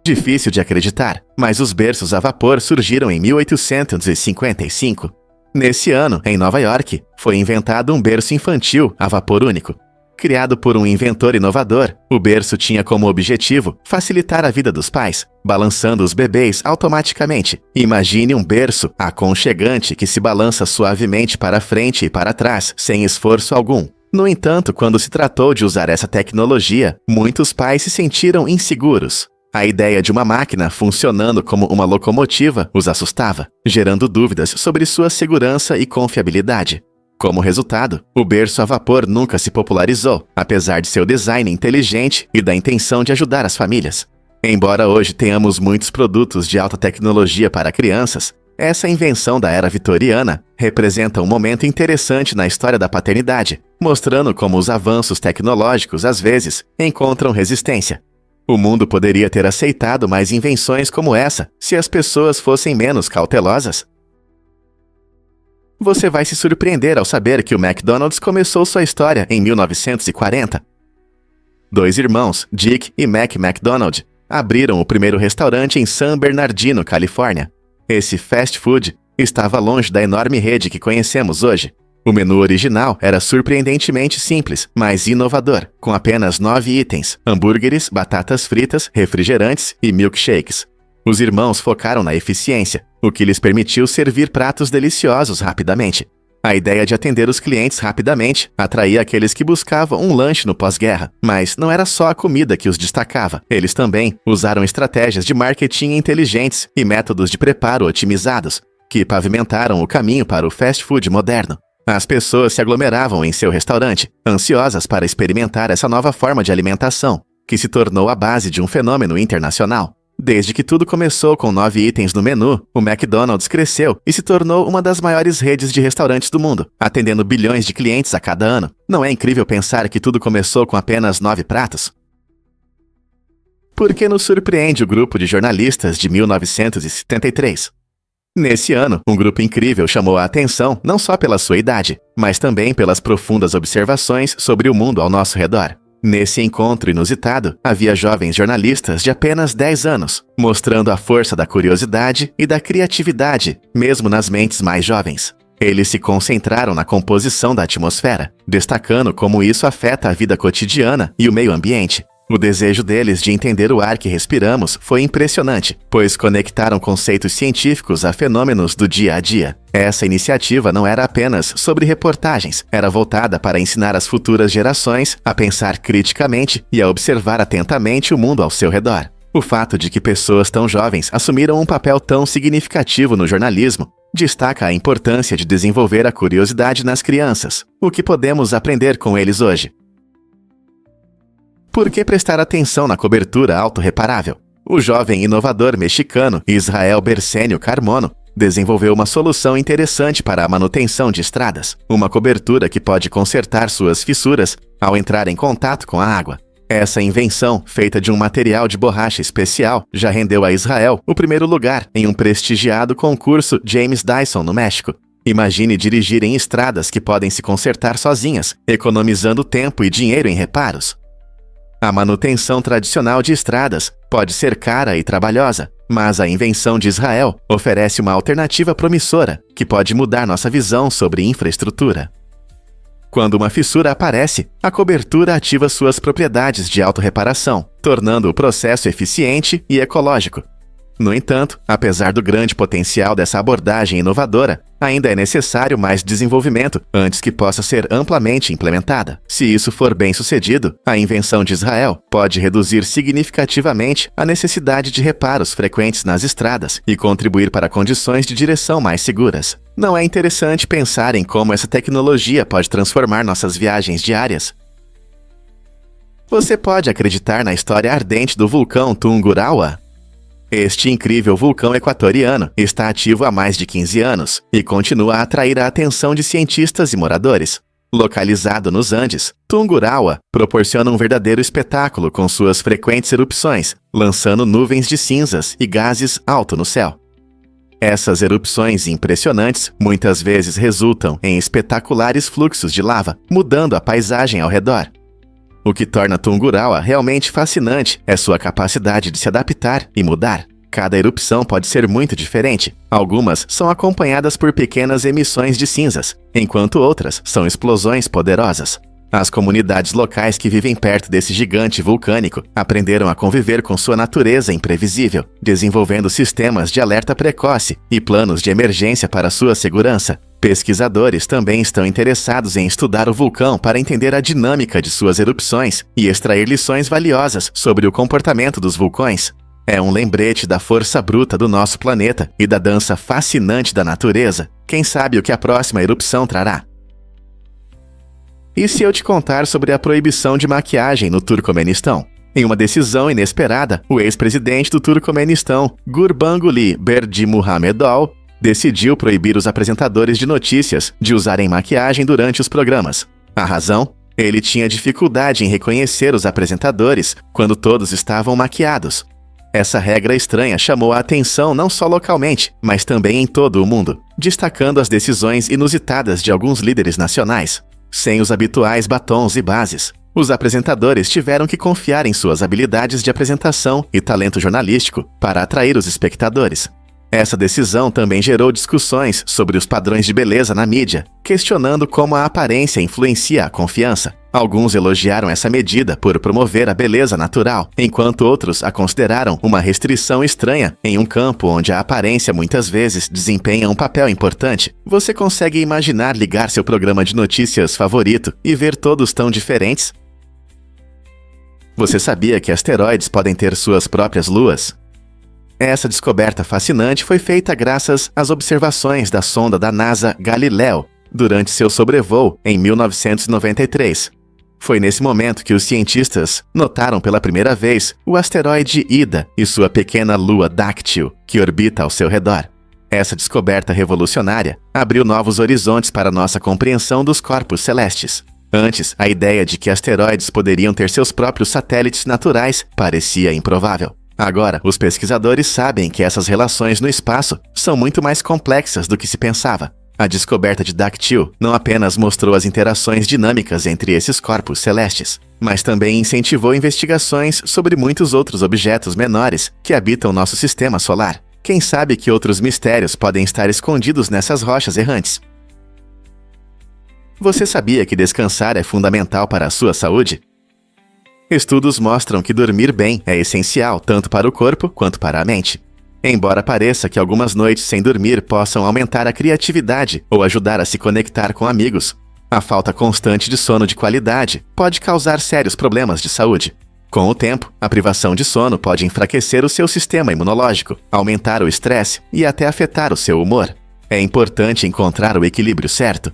Difícil de acreditar, mas os berços a vapor surgiram em 1855. Nesse ano, em Nova York, foi inventado um berço infantil a vapor único. Criado por um inventor inovador, o berço tinha como objetivo facilitar a vida dos pais, balançando os bebês automaticamente. Imagine um berço aconchegante que se balança suavemente para frente e para trás, sem esforço algum. No entanto, quando se tratou de usar essa tecnologia, muitos pais se sentiram inseguros. A ideia de uma máquina funcionando como uma locomotiva os assustava, gerando dúvidas sobre sua segurança e confiabilidade. Como resultado, o berço a vapor nunca se popularizou, apesar de seu design inteligente e da intenção de ajudar as famílias. Embora hoje tenhamos muitos produtos de alta tecnologia para crianças, essa invenção da era vitoriana representa um momento interessante na história da paternidade, mostrando como os avanços tecnológicos, às vezes, encontram resistência. O mundo poderia ter aceitado mais invenções como essa se as pessoas fossem menos cautelosas. Você vai se surpreender ao saber que o McDonald's começou sua história em 1940. Dois irmãos, Dick e Mac McDonald, abriram o primeiro restaurante em San Bernardino, Califórnia. Esse fast food estava longe da enorme rede que conhecemos hoje. O menu original era surpreendentemente simples, mas inovador, com apenas 9 itens: hambúrgueres, batatas fritas, refrigerantes e milkshakes. Os irmãos focaram na eficiência, o que lhes permitiu servir pratos deliciosos rapidamente. A ideia de atender os clientes rapidamente atraía aqueles que buscavam um lanche no pós-guerra, mas não era só a comida que os destacava. Eles também usaram estratégias de marketing inteligentes e métodos de preparo otimizados, que pavimentaram o caminho para o fast food moderno. As pessoas se aglomeravam em seu restaurante, ansiosas para experimentar essa nova forma de alimentação, que se tornou a base de um fenômeno internacional. Desde que tudo começou com 9 itens no menu, o McDonald's cresceu e se tornou uma das maiores redes de restaurantes do mundo, atendendo bilhões de clientes a cada ano. Não é incrível pensar que tudo começou com apenas 9 pratos? Por que nos surpreende o grupo de jornalistas de 1973? Nesse ano, um grupo incrível chamou a atenção não só pela sua idade, mas também pelas profundas observações sobre o mundo ao nosso redor. Nesse encontro inusitado, havia jovens jornalistas de apenas 10 anos, mostrando a força da curiosidade e da criatividade, mesmo nas mentes mais jovens. Eles se concentraram na composição da atmosfera, destacando como isso afeta a vida cotidiana e o meio ambiente. O desejo deles de entender o ar que respiramos foi impressionante, pois conectaram conceitos científicos a fenômenos do dia a dia. Essa iniciativa não era apenas sobre reportagens, era voltada para ensinar as futuras gerações a pensar criticamente e a observar atentamente o mundo ao seu redor. O fato de que pessoas tão jovens assumiram um papel tão significativo no jornalismo destaca a importância de desenvolver a curiosidade nas crianças. O que podemos aprender com eles hoje? Por que prestar atenção na cobertura autorreparável? O jovem inovador mexicano Israel Bersenio Carmono desenvolveu uma solução interessante para a manutenção de estradas, uma cobertura que pode consertar suas fissuras ao entrar em contato com a água. Essa invenção, feita de um material de borracha especial, já rendeu a Israel o primeiro lugar em um prestigiado concurso James Dyson no México. Imagine dirigir em estradas que podem se consertar sozinhas, economizando tempo e dinheiro em reparos. A manutenção tradicional de estradas pode ser cara e trabalhosa, mas a invenção de Israel oferece uma alternativa promissora que pode mudar nossa visão sobre infraestrutura. Quando uma fissura aparece, a cobertura ativa suas propriedades de autorreparação, tornando o processo eficiente e ecológico. No entanto, apesar do grande potencial dessa abordagem inovadora, ainda é necessário mais desenvolvimento antes que possa ser amplamente implementada. Se isso for bem sucedido, a invenção de Israel pode reduzir significativamente a necessidade de reparos frequentes nas estradas e contribuir para condições de direção mais seguras. Não é interessante pensar em como essa tecnologia pode transformar nossas viagens diárias? Você pode acreditar na história ardente do vulcão Tungurahua? Este incrível vulcão equatoriano está ativo há mais de 15 anos e continua a atrair a atenção de cientistas e moradores. Localizado nos Andes, Tungurahua proporciona um verdadeiro espetáculo com suas frequentes erupções, lançando nuvens de cinzas e gases alto no céu. Essas erupções impressionantes muitas vezes resultam em espetaculares fluxos de lava, mudando a paisagem ao redor. O que torna Tungurahua realmente fascinante é sua capacidade de se adaptar e mudar. Cada erupção pode ser muito diferente. Algumas são acompanhadas por pequenas emissões de cinzas, enquanto outras são explosões poderosas. As comunidades locais que vivem perto desse gigante vulcânico aprenderam a conviver com sua natureza imprevisível, desenvolvendo sistemas de alerta precoce e planos de emergência para sua segurança. Pesquisadores também estão interessados em estudar o vulcão para entender a dinâmica de suas erupções e extrair lições valiosas sobre o comportamento dos vulcões. É um lembrete da força bruta do nosso planeta e da dança fascinante da natureza. Quem sabe o que a próxima erupção trará? E se eu te contar sobre a proibição de maquiagem no Turcomenistão? Em uma decisão inesperada, o ex-presidente do Turcomenistão, Gurbanguly Berdimuhamedov, decidiu proibir os apresentadores de notícias de usarem maquiagem durante os programas. A razão? Ele tinha dificuldade em reconhecer os apresentadores quando todos estavam maquiados. Essa regra estranha chamou a atenção não só localmente, mas também em todo o mundo, destacando as decisões inusitadas de alguns líderes nacionais. Sem os habituais batons e bases, os apresentadores tiveram que confiar em suas habilidades de apresentação e talento jornalístico para atrair os espectadores. Essa decisão também gerou discussões sobre os padrões de beleza na mídia, questionando como a aparência influencia a confiança. Alguns elogiaram essa medida por promover a beleza natural, enquanto outros a consideraram uma restrição estranha em um campo onde a aparência muitas vezes desempenha um papel importante. Você consegue imaginar ligar seu programa de notícias favorito e ver todos tão diferentes? Você sabia que asteroides podem ter suas próprias luas? Essa descoberta fascinante foi feita graças às observações da sonda da NASA Galileo durante seu sobrevoo em 1993. Foi nesse momento que os cientistas notaram pela primeira vez o asteroide Ida e sua pequena lua Dáctil, que orbita ao seu redor. Essa descoberta revolucionária abriu novos horizontes para nossa compreensão dos corpos celestes. Antes, a ideia de que asteroides poderiam ter seus próprios satélites naturais parecia improvável. Agora, os pesquisadores sabem que essas relações no espaço são muito mais complexas do que se pensava. A descoberta de Dáctil não apenas mostrou as interações dinâmicas entre esses corpos celestes, mas também incentivou investigações sobre muitos outros objetos menores que habitam nosso sistema solar. Quem sabe que outros mistérios podem estar escondidos nessas rochas errantes? Você sabia que descansar é fundamental para a sua saúde? Estudos mostram que dormir bem é essencial tanto para o corpo quanto para a mente. Embora pareça que algumas noites sem dormir possam aumentar a criatividade ou ajudar a se conectar com amigos, a falta constante de sono de qualidade pode causar sérios problemas de saúde. Com o tempo, a privação de sono pode enfraquecer o seu sistema imunológico, aumentar o estresse e até afetar o seu humor. É importante encontrar o equilíbrio certo.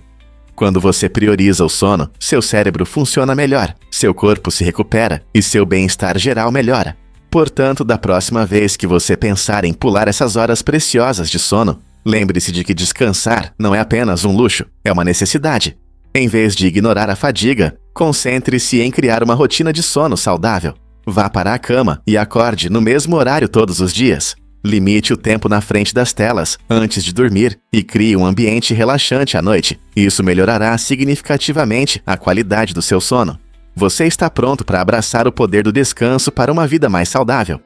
Quando você prioriza o sono, seu cérebro funciona melhor, seu corpo se recupera e seu bem-estar geral melhora. Portanto, da próxima vez que você pensar em pular essas horas preciosas de sono, lembre-se de que descansar não é apenas um luxo, é uma necessidade. Em vez de ignorar a fadiga, concentre-se em criar uma rotina de sono saudável. Vá para a cama e acorde no mesmo horário todos os dias. Limite o tempo na frente das telas antes de dormir e crie um ambiente relaxante à noite. Isso melhorará significativamente a qualidade do seu sono. Você está pronto para abraçar o poder do descanso para uma vida mais saudável.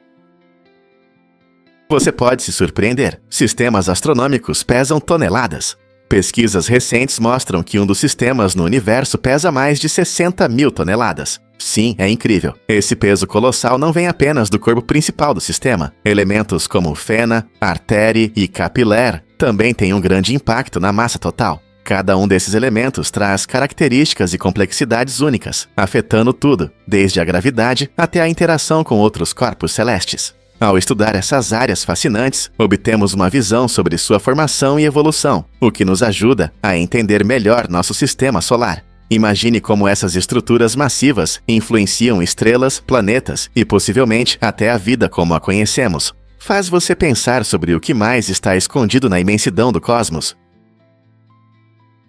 Você pode se surpreender. Sistemas astronômicos pesam toneladas. Pesquisas recentes mostram que um dos sistemas no universo pesa mais de 60 mil toneladas. Sim, é incrível. Esse peso colossal não vem apenas do corpo principal do sistema. Elementos como fena, artéria e capilar também têm um grande impacto na massa total. Cada um desses elementos traz características e complexidades únicas, afetando tudo, desde a gravidade até a interação com outros corpos celestes. Ao estudar essas áreas fascinantes, obtemos uma visão sobre sua formação e evolução, o que nos ajuda a entender melhor nosso sistema solar. Imagine como essas estruturas massivas influenciam estrelas, planetas e possivelmente até a vida como a conhecemos. Faz você pensar sobre o que mais está escondido na imensidão do cosmos.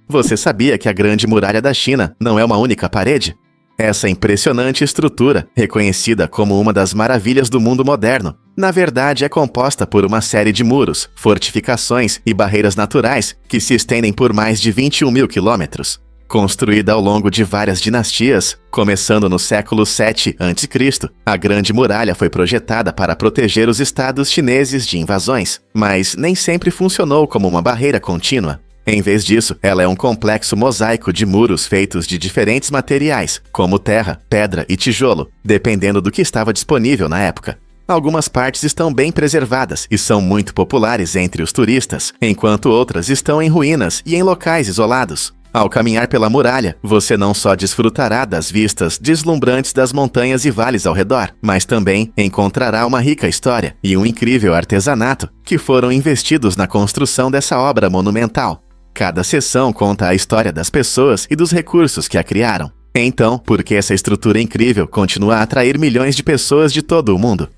Você sabia que a Grande Muralha da China não é uma única parede? Essa impressionante estrutura, reconhecida como uma das maravilhas do mundo moderno, na verdade é composta por uma série de muros, fortificações e barreiras naturais que se estendem por mais de 21 mil quilômetros. Construída ao longo de várias dinastias, começando no século 7 a.C., a Grande Muralha foi projetada para proteger os estados chineses de invasões, mas nem sempre funcionou como uma barreira contínua. Em vez disso, ela é um complexo mosaico de muros feitos de diferentes materiais, como terra, pedra e tijolo, dependendo do que estava disponível na época. Algumas partes estão bem preservadas e são muito populares entre os turistas, enquanto outras estão em ruínas e em locais isolados. Ao caminhar pela muralha, você não só desfrutará das vistas deslumbrantes das montanhas e vales ao redor, mas também encontrará uma rica história e um incrível artesanato que foram investidos na construção dessa obra monumental. Cada seção conta a história das pessoas e dos recursos que a criaram. Então, por que essa estrutura incrível continua a atrair milhões de pessoas de todo o mundo?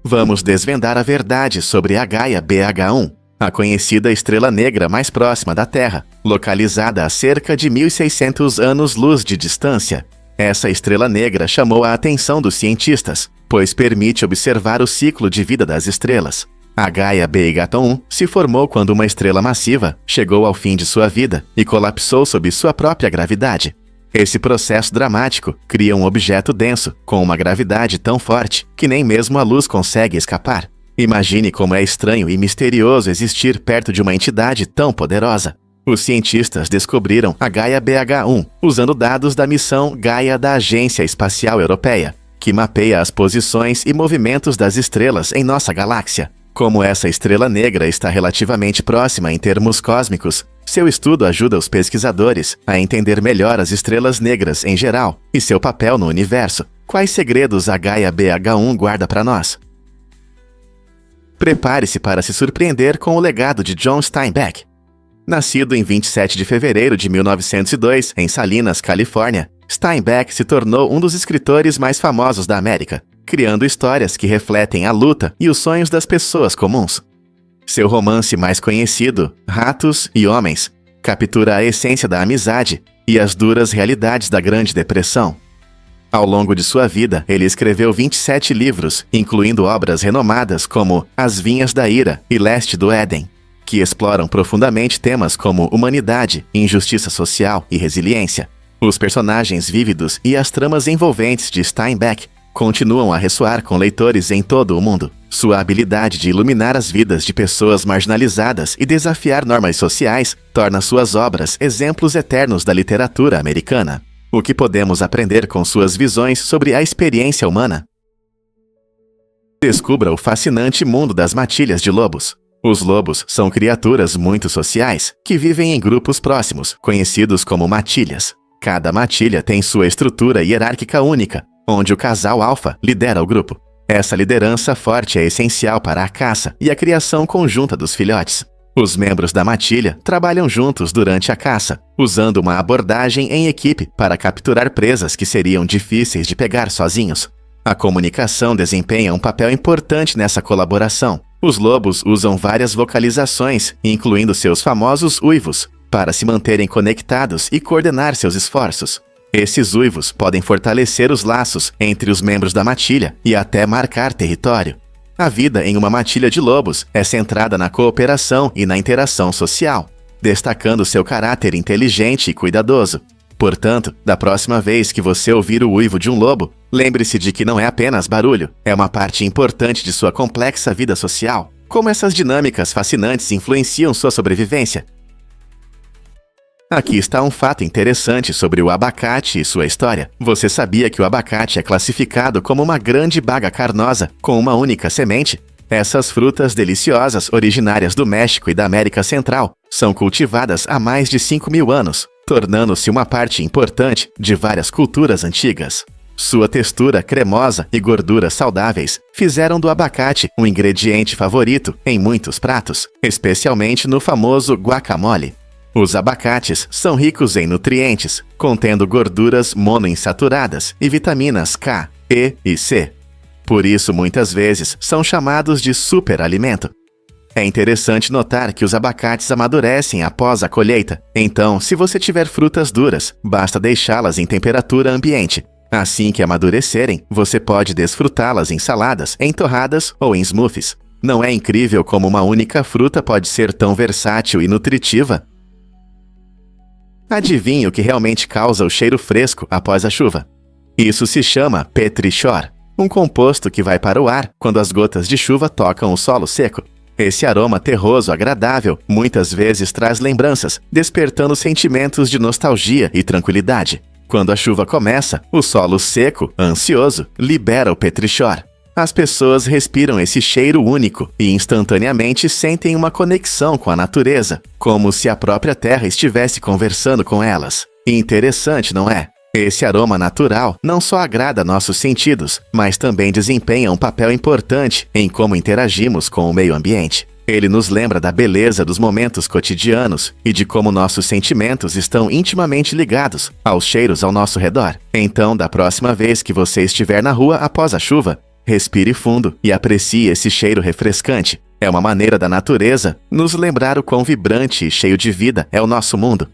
Vamos desvendar a verdade sobre a Gaia BH1. A conhecida estrela negra mais próxima da Terra, localizada a cerca de 1.600 anos-luz de distância. Essa estrela negra chamou a atenção dos cientistas, pois permite observar o ciclo de vida das estrelas. A Gaia BH1 se formou quando uma estrela massiva chegou ao fim de sua vida e colapsou sob sua própria gravidade. Esse processo dramático cria um objeto denso, com uma gravidade tão forte que nem mesmo a luz consegue escapar. Imagine como é estranho e misterioso existir perto de uma entidade tão poderosa. Os cientistas descobriram a Gaia BH1 usando dados da missão Gaia da Agência Espacial Europeia, que mapeia as posições e movimentos das estrelas em nossa galáxia. Como essa estrela negra está relativamente próxima em termos cósmicos, seu estudo ajuda os pesquisadores a entender melhor as estrelas negras em geral e seu papel no universo. Quais segredos a Gaia BH1 guarda para nós? Prepare-se para se surpreender com o legado de John Steinbeck. Nascido em 27 de fevereiro de 1902, em Salinas, Califórnia, Steinbeck se tornou um dos escritores mais famosos da América, criando histórias que refletem a luta e os sonhos das pessoas comuns. Seu romance mais conhecido, Ratos e Homens, captura a essência da amizade e as duras realidades da Grande Depressão. Ao longo de sua vida, ele escreveu 27 livros, incluindo obras renomadas como As Vinhas da Ira e Leste do Éden, que exploram profundamente temas como humanidade, injustiça social e resiliência. Os personagens vívidos e as tramas envolventes de Steinbeck continuam a ressoar com leitores em todo o mundo. Sua habilidade de iluminar as vidas de pessoas marginalizadas e desafiar normas sociais torna suas obras exemplos eternos da literatura americana. O que podemos aprender com suas visões sobre a experiência humana? Descubra o fascinante mundo das matilhas de lobos. Os lobos são criaturas muito sociais, que vivem em grupos próximos, conhecidos como matilhas. Cada matilha tem sua estrutura hierárquica única, onde o casal alfa lidera o grupo. Essa liderança forte é essencial para a caça e a criação conjunta dos filhotes. Os membros da matilha trabalham juntos durante a caça, usando uma abordagem em equipe para capturar presas que seriam difíceis de pegar sozinhos. A comunicação desempenha um papel importante nessa colaboração. Os lobos usam várias vocalizações, incluindo seus famosos uivos, para se manterem conectados e coordenar seus esforços. Esses uivos podem fortalecer os laços entre os membros da matilha e até marcar território. A vida em uma matilha de lobos é centrada na cooperação e na interação social, destacando seu caráter inteligente e cuidadoso. Portanto, da próxima vez que você ouvir o uivo de um lobo, lembre-se de que não é apenas barulho, é uma parte importante de sua complexa vida social. Como essas dinâmicas fascinantes influenciam sua sobrevivência? Aqui está um fato interessante sobre o abacate e sua história. Você sabia que o abacate é classificado como uma grande baga carnosa com uma única semente? Essas frutas deliciosas, originárias do México e da América Central, são cultivadas há mais de 5.000 anos, tornando-se uma parte importante de várias culturas antigas. Sua textura cremosa e gorduras saudáveis fizeram do abacate um ingrediente favorito em muitos pratos, especialmente no famoso guacamole. Os abacates são ricos em nutrientes, contendo gorduras monoinsaturadas e vitaminas K, E e C. Por isso, muitas vezes, são chamados de superalimento. É interessante notar que os abacates amadurecem após a colheita. Então, se você tiver frutas duras, basta deixá-las em temperatura ambiente. Assim que amadurecerem, você pode desfrutá-las em saladas, em torradas ou em smoothies. Não é incrível como uma única fruta pode ser tão versátil e nutritiva? Adivinhe o que realmente causa o cheiro fresco após a chuva? Isso se chama petrichor, um composto que vai para o ar quando as gotas de chuva tocam o solo seco. Esse aroma terroso agradável muitas vezes traz lembranças, despertando sentimentos de nostalgia e tranquilidade. Quando a chuva começa, o solo seco, ansioso, libera o petrichor. As pessoas respiram esse cheiro único e instantaneamente sentem uma conexão com a natureza, como se a própria terra estivesse conversando com elas. Interessante, não é? Esse aroma natural não só agrada nossos sentidos, mas também desempenha um papel importante em como interagimos com o meio ambiente. Ele nos lembra da beleza dos momentos cotidianos e de como nossos sentimentos estão intimamente ligados aos cheiros ao nosso redor. Então, da próxima vez que você estiver na rua após a chuva, respire fundo e aprecie esse cheiro refrescante. É uma maneira da natureza nos lembrar o quão vibrante e cheio de vida é o nosso mundo.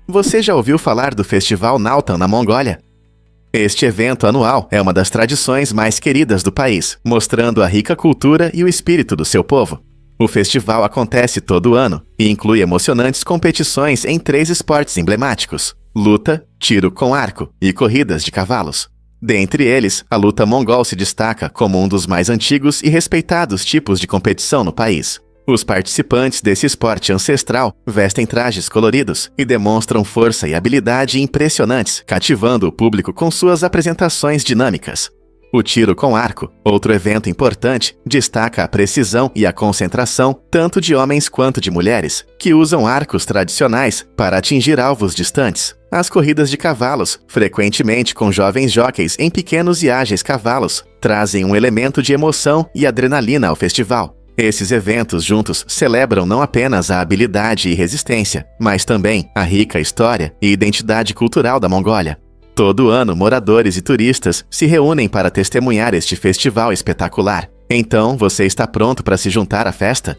Você já ouviu falar do Festival Nautan na Mongólia? Este evento anual é uma das tradições mais queridas do país, mostrando a rica cultura e o espírito do seu povo. O festival acontece todo ano e inclui emocionantes competições em 3 esportes emblemáticos: luta, tiro com arco e corridas de cavalos. Dentre eles, a luta mongol se destaca como um dos mais antigos e respeitados tipos de competição no país. Os participantes desse esporte ancestral vestem trajes coloridos e demonstram força e habilidade impressionantes, cativando o público com suas apresentações dinâmicas. O tiro com arco, outro evento importante, destaca a precisão e a concentração tanto de homens quanto de mulheres, que usam arcos tradicionais para atingir alvos distantes. As corridas de cavalos, frequentemente com jovens jockeys em pequenos e ágeis cavalos, trazem um elemento de emoção e adrenalina ao festival. Esses eventos juntos celebram não apenas a habilidade e resistência, mas também a rica história e identidade cultural da Mongólia. Todo ano, moradores e turistas se reúnem para testemunhar este festival espetacular. Então, você está pronto para se juntar à festa?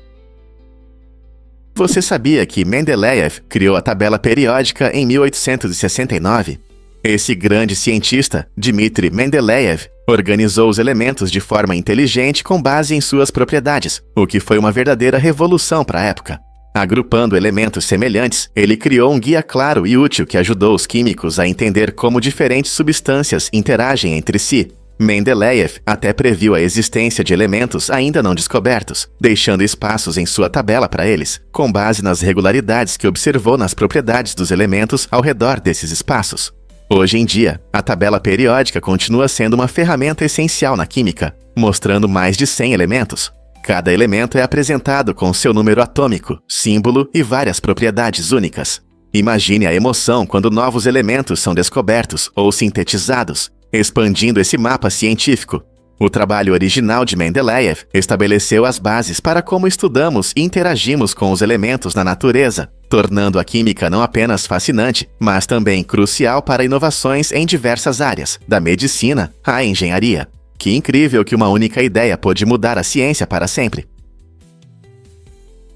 Você sabia que Mendeleev criou a tabela periódica em 1869? Esse grande cientista, Dmitri Mendeleev, organizou os elementos de forma inteligente com base em suas propriedades, o que foi uma verdadeira revolução para a época. Agrupando elementos semelhantes, ele criou um guia claro e útil que ajudou os químicos a entender como diferentes substâncias interagem entre si. Mendeleev até previu a existência de elementos ainda não descobertos, deixando espaços em sua tabela para eles, com base nas regularidades que observou nas propriedades dos elementos ao redor desses espaços. Hoje em dia, a tabela periódica continua sendo uma ferramenta essencial na química, mostrando mais de 100 elementos. Cada elemento é apresentado com seu número atômico, símbolo e várias propriedades únicas. Imagine a emoção quando novos elementos são descobertos ou sintetizados, expandindo esse mapa científico. O trabalho original de Mendeleev estabeleceu as bases para como estudamos e interagimos com os elementos na natureza, tornando a química não apenas fascinante, mas também crucial para inovações em diversas áreas, da medicina à engenharia. Que incrível que uma única ideia pôde mudar a ciência para sempre.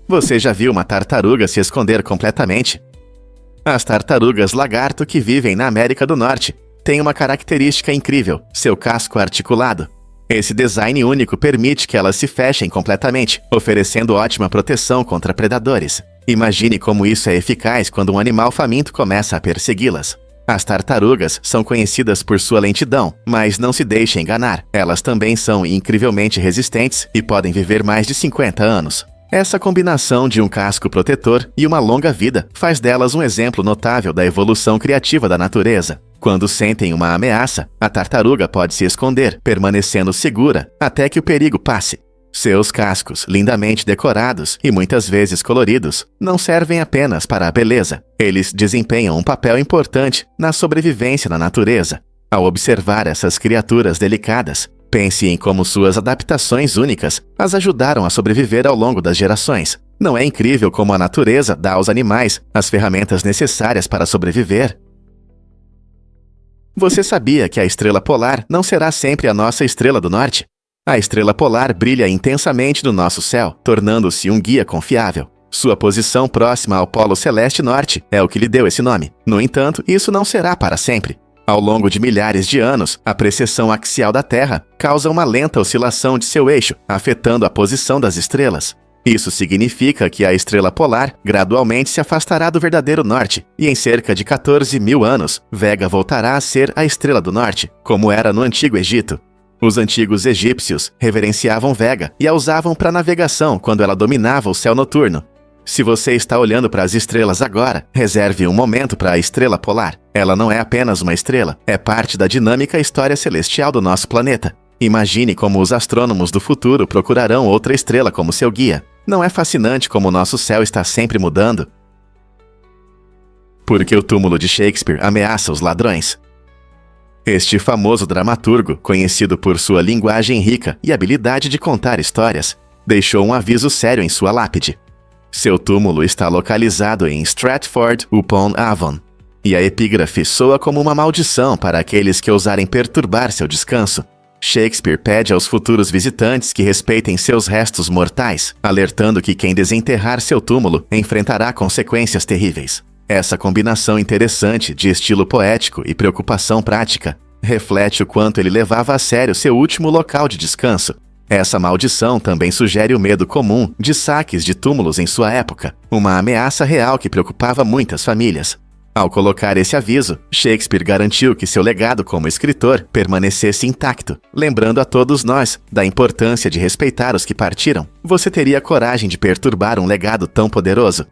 Você já viu uma tartaruga se esconder completamente? As tartarugas lagarto que vivem na América do Norte têm uma característica incrível, seu casco articulado. Esse design único permite que elas se fechem completamente, oferecendo ótima proteção contra predadores. Imagine como isso é eficaz quando um animal faminto começa a persegui-las. As tartarugas são conhecidas por sua lentidão, mas não se deixe enganar. Elas também são incrivelmente resistentes e podem viver mais de 50 anos. Essa combinação de um casco protetor e uma longa vida faz delas um exemplo notável da evolução criativa da natureza. Quando sentem uma ameaça, a tartaruga pode se esconder, permanecendo segura até que o perigo passe. Seus cascos, lindamente decorados e muitas vezes coloridos, não servem apenas para a beleza. Eles desempenham um papel importante na sobrevivência na natureza. Ao observar essas criaturas delicadas, pense em como suas adaptações únicas as ajudaram a sobreviver ao longo das gerações. Não é incrível como a natureza dá aos animais as ferramentas necessárias para sobreviver? Você sabia que a estrela polar não será sempre a nossa estrela do norte? A estrela polar brilha intensamente no nosso céu, tornando-se um guia confiável. Sua posição próxima ao polo celeste norte é o que lhe deu esse nome. No entanto, isso não será para sempre. Ao longo de milhares de anos, a precessão axial da Terra causa uma lenta oscilação de seu eixo, afetando a posição das estrelas. Isso significa que a estrela polar gradualmente se afastará do verdadeiro norte, e em cerca de 14 mil anos, Vega voltará a ser a estrela do norte, como era no Antigo Egito. Os antigos egípcios reverenciavam Vega e a usavam para navegação quando ela dominava o céu noturno. Se você está olhando para as estrelas agora, reserve um momento para a estrela polar. Ela não é apenas uma estrela, é parte da dinâmica história celestial do nosso planeta. Imagine como os astrônomos do futuro procurarão outra estrela como seu guia. Não é fascinante como o nosso céu está sempre mudando? Porque o túmulo de Shakespeare ameaça os ladrões. Este famoso dramaturgo, conhecido por sua linguagem rica e habilidade de contar histórias, deixou um aviso sério em sua lápide. Seu túmulo está localizado em Stratford-upon-Avon, e a epígrafe soa como uma maldição para aqueles que ousarem perturbar seu descanso. Shakespeare pede aos futuros visitantes que respeitem seus restos mortais, alertando que quem desenterrar seu túmulo enfrentará consequências terríveis. Essa combinação interessante de estilo poético e preocupação prática reflete o quanto ele levava a sério seu último local de descanso. Essa maldição também sugere o medo comum de saques de túmulos em sua época, uma ameaça real que preocupava muitas famílias. Ao colocar esse aviso, Shakespeare garantiu que seu legado como escritor permanecesse intacto, lembrando a todos nós da importância de respeitar os que partiram. Você teria coragem de perturbar um legado tão poderoso?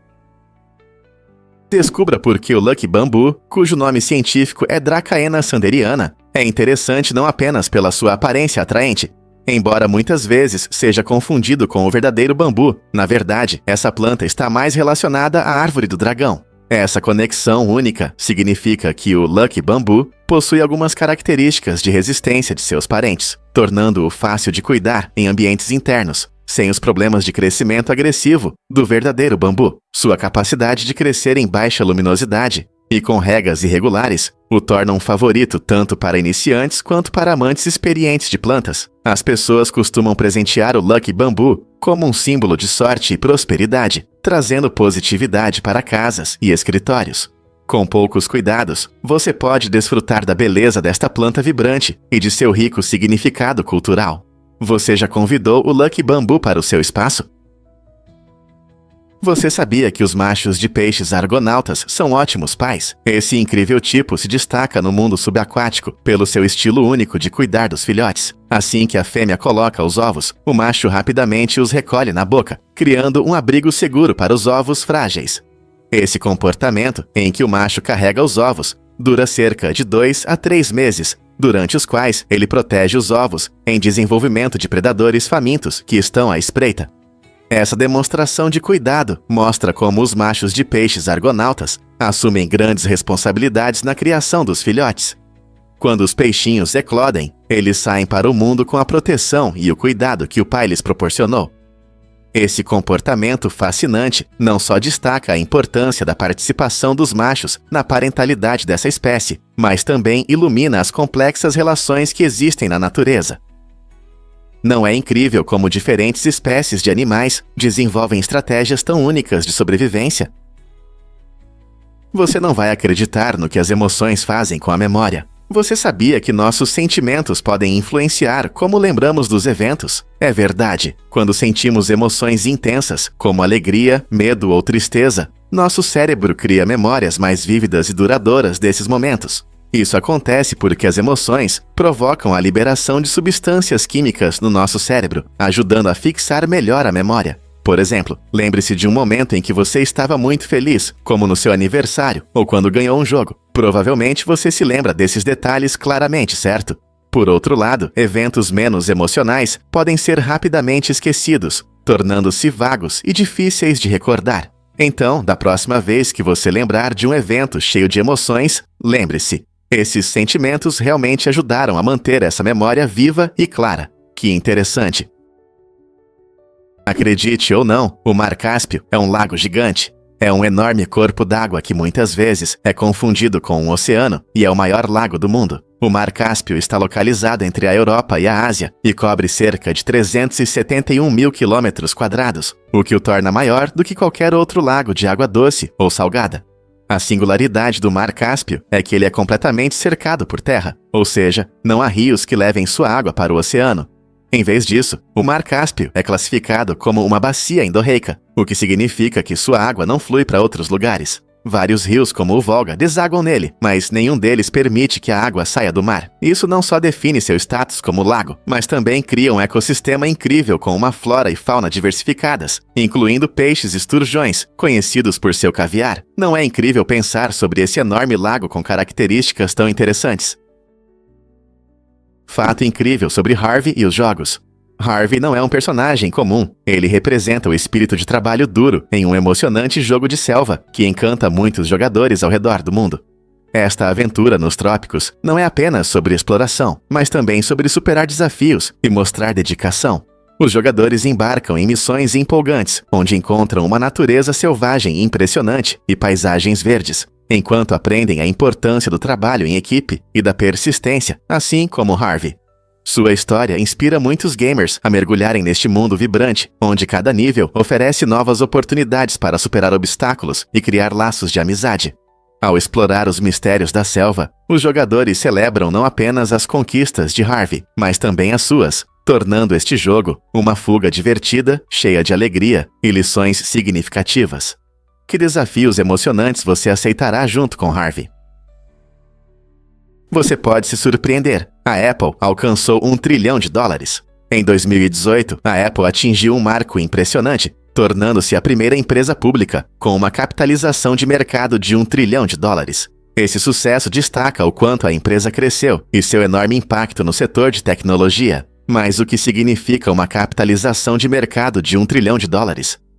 Descubra por que o Lucky Bamboo, cujo nome científico é Dracaena sanderiana, é interessante não apenas pela sua aparência atraente. Embora muitas vezes seja confundido com o verdadeiro bambu, na verdade, essa planta está mais relacionada à árvore do dragão. Essa conexão única significa que o Lucky Bamboo possui algumas características de resistência de seus parentes, tornando-o fácil de cuidar em ambientes internos, sem os problemas de crescimento agressivo do verdadeiro bambu. Sua capacidade de crescer em baixa luminosidade e com regas irregulares o torna um favorito tanto para iniciantes quanto para amantes experientes de plantas. As pessoas costumam presentear o Lucky Bamboo como um símbolo de sorte e prosperidade, trazendo positividade para casas e escritórios. Com poucos cuidados, você pode desfrutar da beleza desta planta vibrante e de seu rico significado cultural. Você já convidou o Lucky Bamboo para o seu espaço? Você sabia que os machos de peixes argonautas são ótimos pais? Esse incrível tipo se destaca no mundo subaquático pelo seu estilo único de cuidar dos filhotes. Assim que a fêmea coloca os ovos, o macho rapidamente os recolhe na boca, criando um abrigo seguro para os ovos frágeis. Esse comportamento, em que o macho carrega os ovos, dura cerca de 2 a 3 meses, durante os quais ele protege os ovos em desenvolvimento de predadores famintos que estão à espreita. Essa demonstração de cuidado mostra como os machos de peixes argonautas assumem grandes responsabilidades na criação dos filhotes. Quando os peixinhos eclodem, eles saem para o mundo com a proteção e o cuidado que o pai lhes proporcionou. Esse comportamento fascinante não só destaca a importância da participação dos machos na parentalidade dessa espécie, mas também ilumina as complexas relações que existem na natureza. Não é incrível como diferentes espécies de animais desenvolvem estratégias tão únicas de sobrevivência? Você não vai acreditar no que as emoções fazem com a memória. Você sabia que nossos sentimentos podem influenciar como lembramos dos eventos? É verdade. Quando sentimos emoções intensas, como alegria, medo ou tristeza, nosso cérebro cria memórias mais vívidas e duradouras desses momentos. Isso acontece porque as emoções provocam a liberação de substâncias químicas no nosso cérebro, ajudando a fixar melhor a memória. Por exemplo, lembre-se de um momento em que você estava muito feliz, como no seu aniversário ou quando ganhou um jogo. Provavelmente você se lembra desses detalhes claramente, certo? Por outro lado, eventos menos emocionais podem ser rapidamente esquecidos, tornando-se vagos e difíceis de recordar. Então, da próxima vez que você lembrar de um evento cheio de emoções, lembre-se: esses sentimentos realmente ajudaram a manter essa memória viva e clara. Que interessante! Acredite ou não, o Mar Cáspio é um lago gigante. É um enorme corpo d'água que muitas vezes é confundido com um oceano e é o maior lago do mundo. O Mar Cáspio está localizado entre a Europa e a Ásia e cobre cerca de 371 mil quilômetros quadrados, o que o torna maior do que qualquer outro lago de água doce ou salgada. A singularidade do Mar Cáspio é que ele é completamente cercado por terra, ou seja, não há rios que levem sua água para o oceano. Em vez disso, o Mar Cáspio é classificado como uma bacia endorreica, o que significa que sua água não flui para outros lugares. Vários rios, como o Volga, desaguam nele, mas nenhum deles permite que a água saia do mar. Isso não só define seu status como lago, mas também cria um ecossistema incrível com uma flora e fauna diversificadas, incluindo peixes esturjões, conhecidos por seu caviar. Não é incrível pensar sobre esse enorme lago com características tão interessantes? Fato incrível sobre Harvey e os jogos. Harvey não é um personagem comum. Ele representa o espírito de trabalho duro em um emocionante jogo de selva que encanta muitos jogadores ao redor do mundo. Esta aventura nos trópicos não é apenas sobre exploração, mas também sobre superar desafios e mostrar dedicação. Os jogadores embarcam em missões empolgantes, onde encontram uma natureza selvagem impressionante e paisagens verdes, enquanto aprendem a importância do trabalho em equipe e da persistência, assim como Harvey. Sua história inspira muitos gamers a mergulharem neste mundo vibrante, onde cada nível oferece novas oportunidades para superar obstáculos e criar laços de amizade. Ao explorar os mistérios da selva, os jogadores celebram não apenas as conquistas de Harvey, mas também as suas, tornando este jogo uma fuga divertida, cheia de alegria e lições significativas. Que desafios emocionantes você aceitará junto com Harvey? Você pode se surpreender. A Apple alcançou $1 trilhão. Em 2018, a Apple atingiu um marco impressionante, tornando-se a primeira empresa pública com uma capitalização de mercado de $1 trilhão. Esse sucesso destaca o quanto a empresa cresceu e seu enorme impacto no setor de tecnologia. Mas o que significa uma capitalização de mercado de $1 trilhão?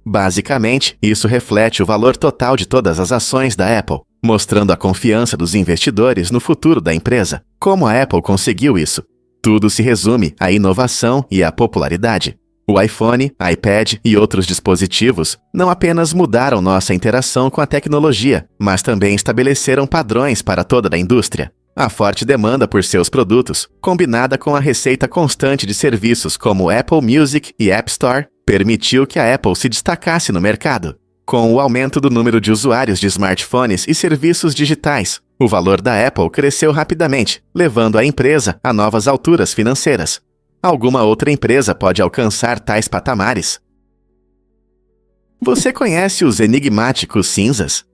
Basicamente, isso reflete o valor total de todas as ações da Apple, mostrando a confiança dos investidores no futuro da empresa. Como a Apple conseguiu isso? Tudo se resume à inovação e à popularidade. O iPhone, iPad e outros dispositivos não apenas mudaram nossa interação com a tecnologia, mas também estabeleceram padrões para toda a indústria. A forte demanda por seus produtos, combinada com a receita constante de serviços como Apple Music e App Store, permitiu que a Apple se destacasse no mercado. Com o aumento do número de usuários de smartphones e serviços digitais, o valor da Apple cresceu rapidamente, levando a empresa a novas alturas financeiras. Alguma outra empresa pode alcançar tais patamares? Você conhece os enigmáticos cinzas?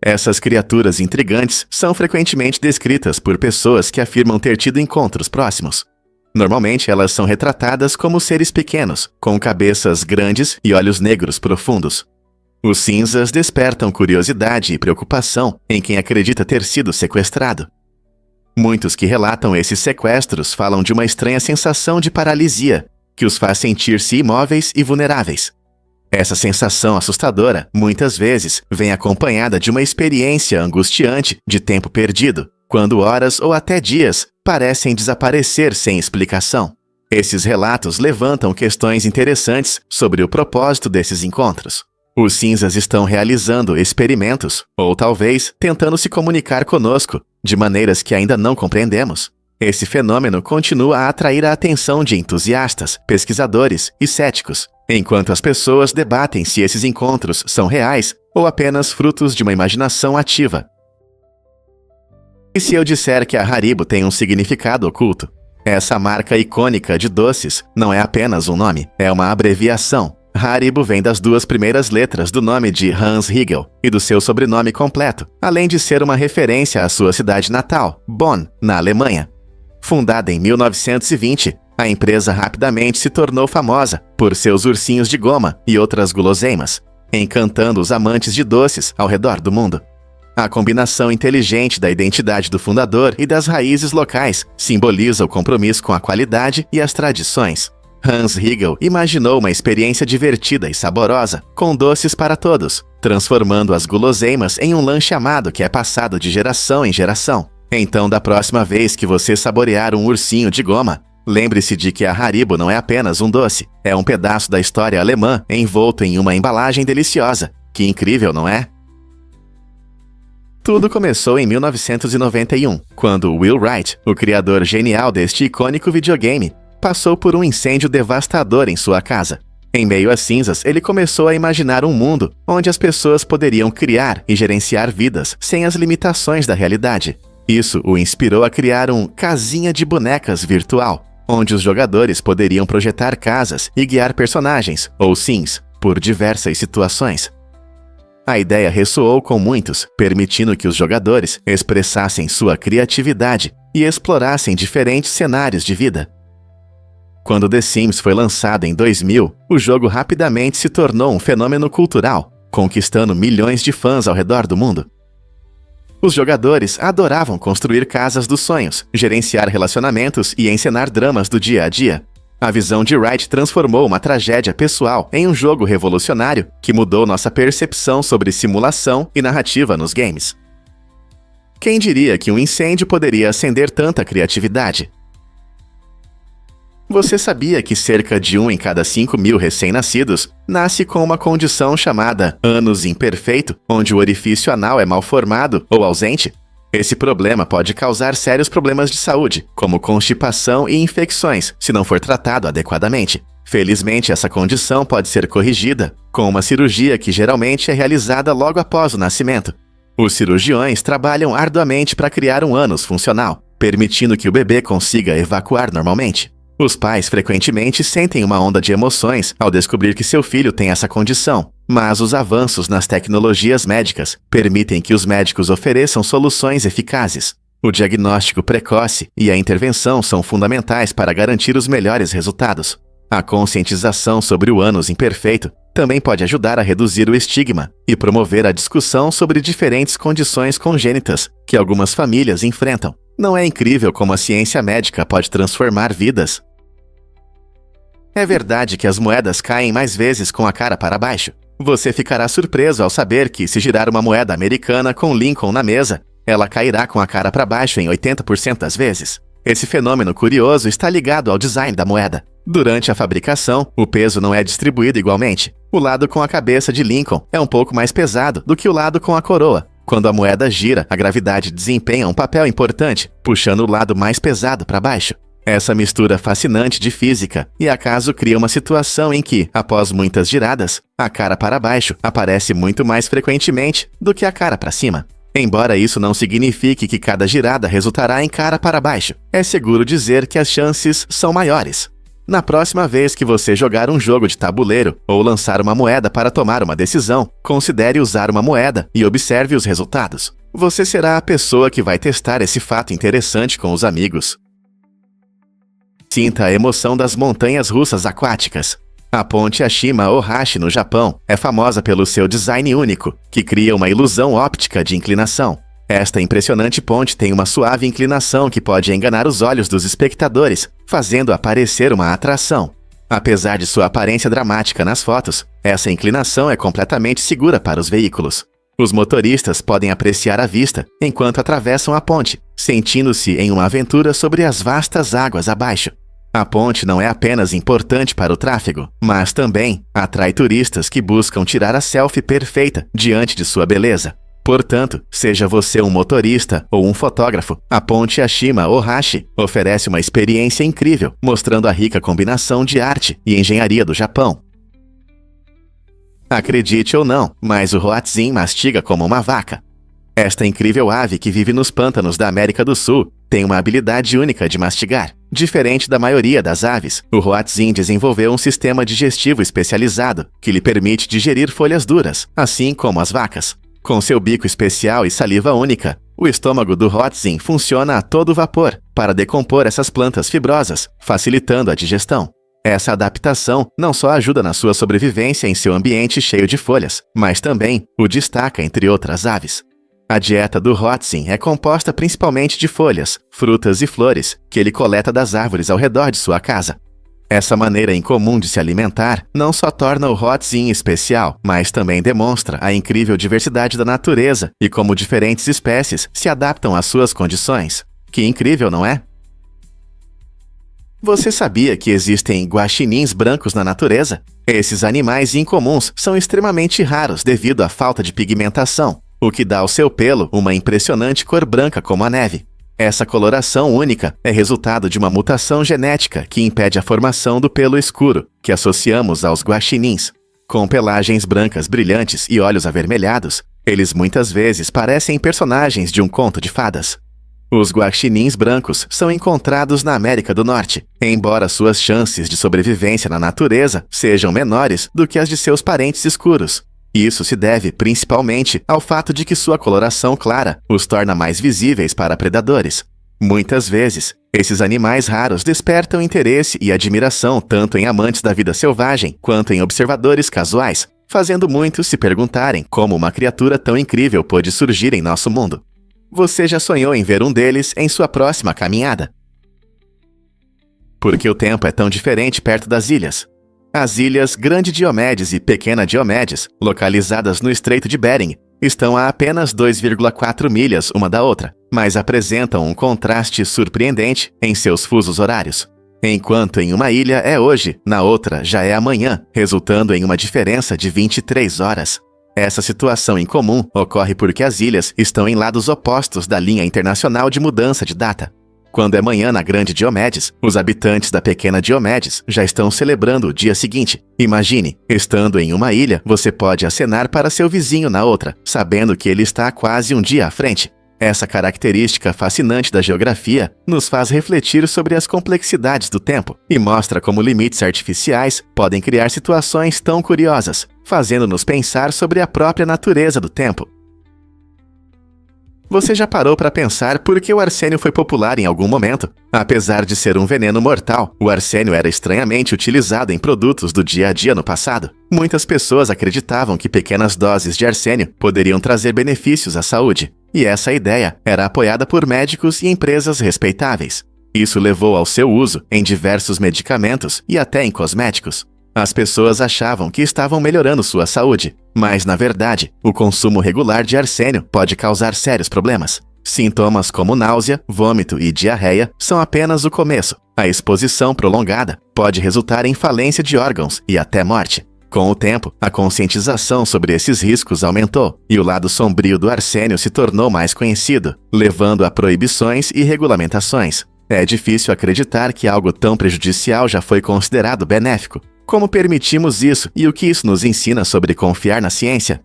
Essas criaturas intrigantes são frequentemente descritas por pessoas que afirmam ter tido encontros próximos. Normalmente, elas são retratadas como seres pequenos, com cabeças grandes e olhos negros profundos. Os cinzas despertam curiosidade e preocupação em quem acredita ter sido sequestrado. Muitos que relatam esses sequestros falam de uma estranha sensação de paralisia, que os faz sentir-se imóveis e vulneráveis. Essa sensação assustadora, muitas vezes, vem acompanhada de uma experiência angustiante de tempo perdido, quando horas ou até dias parecem desaparecer sem explicação. Esses relatos levantam questões interessantes sobre o propósito desses encontros. Os cinzas estão realizando experimentos, ou talvez tentando se comunicar conosco, de maneiras que ainda não compreendemos. Esse fenômeno continua a atrair a atenção de entusiastas, pesquisadores e céticos, enquanto as pessoas debatem se esses encontros são reais ou apenas frutos de uma imaginação ativa. E se eu disser que a Haribo tem um significado oculto? Essa marca icônica de doces não é apenas um nome, é uma abreviação. Haribo vem das duas primeiras letras do nome de Hans Riegel e do seu sobrenome completo, além de ser uma referência à sua cidade natal, Bonn, na Alemanha. Fundada em 1920, a empresa rapidamente se tornou famosa por seus ursinhos de goma e outras guloseimas, encantando os amantes de doces ao redor do mundo. A combinação inteligente da identidade do fundador e das raízes locais simboliza o compromisso com a qualidade e as tradições. Hans Riegel imaginou uma experiência divertida e saborosa, com doces para todos, transformando as guloseimas em um lanche amado que é passado de geração em geração. Então, da próxima vez que você saborear um ursinho de goma, lembre-se de que a Haribo não é apenas um doce, é um pedaço da história alemã envolto em uma embalagem deliciosa. Que incrível, não é? Tudo começou em 1991, quando Will Wright, o criador genial deste icônico videogame, passou por um incêndio devastador em sua casa. Em meio às cinzas, ele começou a imaginar um mundo onde as pessoas poderiam criar e gerenciar vidas sem as limitações da realidade. Isso o inspirou a criar um casinha de bonecas virtual, onde os jogadores poderiam projetar casas e guiar personagens, ou sims, por diversas situações. A ideia ressoou com muitos, permitindo que os jogadores expressassem sua criatividade e explorassem diferentes cenários de vida. Quando The Sims foi lançado em 2000, o jogo rapidamente se tornou um fenômeno cultural, conquistando milhões de fãs ao redor do mundo. Os jogadores adoravam construir casas dos sonhos, gerenciar relacionamentos e encenar dramas do dia a dia. A visão de Wright transformou uma tragédia pessoal em um jogo revolucionário que mudou nossa percepção sobre simulação e narrativa nos games. Quem diria que um incêndio poderia acender tanta criatividade? Você sabia que cerca de 1 em cada 5.000 recém-nascidos nasce com uma condição chamada ânus imperfeito, onde o orifício anal é mal formado ou ausente? Esse problema pode causar sérios problemas de saúde, como constipação e infecções, se não for tratado adequadamente. Felizmente, essa condição pode ser corrigida com uma cirurgia que geralmente é realizada logo após o nascimento. Os cirurgiões trabalham arduamente para criar um ânus funcional, permitindo que o bebê consiga evacuar normalmente. Os pais frequentemente sentem uma onda de emoções ao descobrir que seu filho tem essa condição, mas os avanços nas tecnologias médicas permitem que os médicos ofereçam soluções eficazes. O diagnóstico precoce e a intervenção são fundamentais para garantir os melhores resultados. A conscientização sobre o ânus imperfeito também pode ajudar a reduzir o estigma e promover a discussão sobre diferentes condições congênitas que algumas famílias enfrentam. Não é incrível como a ciência médica pode transformar vidas? É verdade que as moedas caem mais vezes com a cara para baixo. Você ficará surpreso ao saber que, se girar uma moeda americana com Lincoln na mesa, ela cairá com a cara para baixo em 80% das vezes. Esse fenômeno curioso está ligado ao design da moeda. Durante a fabricação, o peso não é distribuído igualmente. O lado com a cabeça de Lincoln é um pouco mais pesado do que o lado com a coroa. Quando a moeda gira, a gravidade desempenha um papel importante, puxando o lado mais pesado para baixo. Essa mistura fascinante de física e acaso cria uma situação em que, após muitas giradas, a cara para baixo aparece muito mais frequentemente do que a cara para cima. Embora isso não signifique que cada girada resultará em cara para baixo, é seguro dizer que as chances são maiores. Na próxima vez que você jogar um jogo de tabuleiro ou lançar uma moeda para tomar uma decisão, considere usar uma moeda e observe os resultados. Você será a pessoa que vai testar esse fato interessante com os amigos. Sinta a emoção das montanhas russas aquáticas. A ponte Ashima Ohashi, no Japão, é famosa pelo seu design único, que cria uma ilusão óptica de inclinação. Esta impressionante ponte tem uma suave inclinação que pode enganar os olhos dos espectadores, fazendo parecer uma atração. Apesar de sua aparência dramática nas fotos, essa inclinação é completamente segura para os veículos. Os motoristas podem apreciar a vista enquanto atravessam a ponte, sentindo-se em uma aventura sobre as vastas águas abaixo. A ponte não é apenas importante para o tráfego, mas também atrai turistas que buscam tirar a selfie perfeita diante de sua beleza. Portanto, seja você um motorista ou um fotógrafo, a ponte Ashima Ohashi oferece uma experiência incrível, mostrando a rica combinação de arte e engenharia do Japão. Acredite ou não, mas o Hoatzin mastiga como uma vaca. Esta incrível ave que vive nos pântanos da América do Sul tem uma habilidade única de mastigar. Diferente da maioria das aves, o Hoatzin desenvolveu um sistema digestivo especializado que lhe permite digerir folhas duras, assim como as vacas. Com seu bico especial e saliva única, o estômago do Hoatzin funciona a todo vapor para decompor essas plantas fibrosas, facilitando a digestão. Essa adaptação não só ajuda na sua sobrevivência em seu ambiente cheio de folhas, mas também o destaca entre outras aves. A dieta do Hoatzin é composta principalmente de folhas, frutas e flores que ele coleta das árvores ao redor de sua casa. Essa maneira incomum de se alimentar não só torna o Hoatzin especial, mas também demonstra a incrível diversidade da natureza e como diferentes espécies se adaptam às suas condições. Que incrível, não é? Você sabia que existem guaxinins brancos na natureza? Esses animais incomuns são extremamente raros devido à falta de pigmentação, o que dá ao seu pelo uma impressionante cor branca como a neve. Essa coloração única é resultado de uma mutação genética que impede a formação do pelo escuro, que associamos aos guaxinins. Com pelagens brancas brilhantes e olhos avermelhados, eles muitas vezes parecem personagens de um conto de fadas. Os guaxinins brancos são encontrados na América do Norte, embora suas chances de sobrevivência na natureza sejam menores do que as de seus parentes escuros. Isso se deve principalmente ao fato de que sua coloração clara os torna mais visíveis para predadores. Muitas vezes, esses animais raros despertam interesse e admiração tanto em amantes da vida selvagem quanto em observadores casuais, fazendo muitos se perguntarem como uma criatura tão incrível pôde surgir em nosso mundo. Você já sonhou em ver um deles em sua próxima caminhada? Por que o tempo é tão diferente perto das ilhas? As ilhas Grande Diomedes e Pequena Diomedes, localizadas no Estreito de Bering, estão a apenas 2,4 milhas uma da outra, mas apresentam um contraste surpreendente em seus fusos horários. Enquanto em uma ilha é hoje, na outra já é amanhã, resultando em uma diferença de 23 horas. Essa situação incomum ocorre porque as ilhas estão em lados opostos da linha internacional de mudança de data. Quando é manhã na Grande Diomedes, os habitantes da Pequena Diomedes já estão celebrando o dia seguinte. Imagine, estando em uma ilha, você pode acenar para seu vizinho na outra, sabendo que ele está quase um dia à frente. Essa característica fascinante da geografia nos faz refletir sobre as complexidades do tempo e mostra como limites artificiais podem criar situações tão curiosas, fazendo-nos pensar sobre a própria natureza do tempo. Você já parou para pensar por que o arsênio foi popular em algum momento? Apesar de ser um veneno mortal, o arsênio era estranhamente utilizado em produtos do dia a dia no passado. Muitas pessoas acreditavam que pequenas doses de arsênio poderiam trazer benefícios à saúde, e essa ideia era apoiada por médicos e empresas respeitáveis. Isso levou ao seu uso em diversos medicamentos e até em cosméticos. As pessoas achavam que estavam melhorando sua saúde, mas, na verdade, o consumo regular de arsênio pode causar sérios problemas. Sintomas como náusea, vômito e diarreia são apenas o começo. A exposição prolongada pode resultar em falência de órgãos e até morte. Com o tempo, a conscientização sobre esses riscos aumentou e o lado sombrio do arsênio se tornou mais conhecido, levando a proibições e regulamentações. É difícil acreditar que algo tão prejudicial já foi considerado benéfico. Como permitimos isso e o que isso nos ensina sobre confiar na ciência?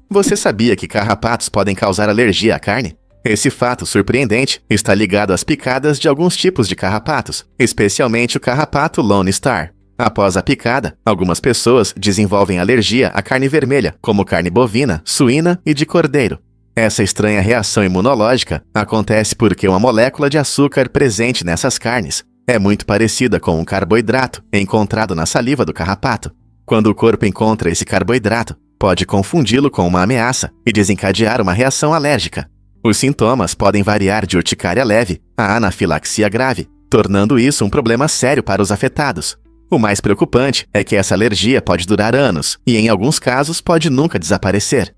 Você sabia que carrapatos podem causar alergia à carne? Esse fato surpreendente está ligado às picadas de alguns tipos de carrapatos, especialmente o carrapato Lone Star. Após a picada, algumas pessoas desenvolvem alergia à carne vermelha, como carne bovina, suína e de cordeiro. Essa estranha reação imunológica acontece porque uma molécula de açúcar presente nessas carnes é muito parecida com um carboidrato encontrado na saliva do carrapato. Quando o corpo encontra esse carboidrato, pode confundi-lo com uma ameaça e desencadear uma reação alérgica. Os sintomas podem variar de urticária leve a anafilaxia grave, tornando isso um problema sério para os afetados. O mais preocupante é que essa alergia pode durar anos e, em alguns casos, pode nunca desaparecer.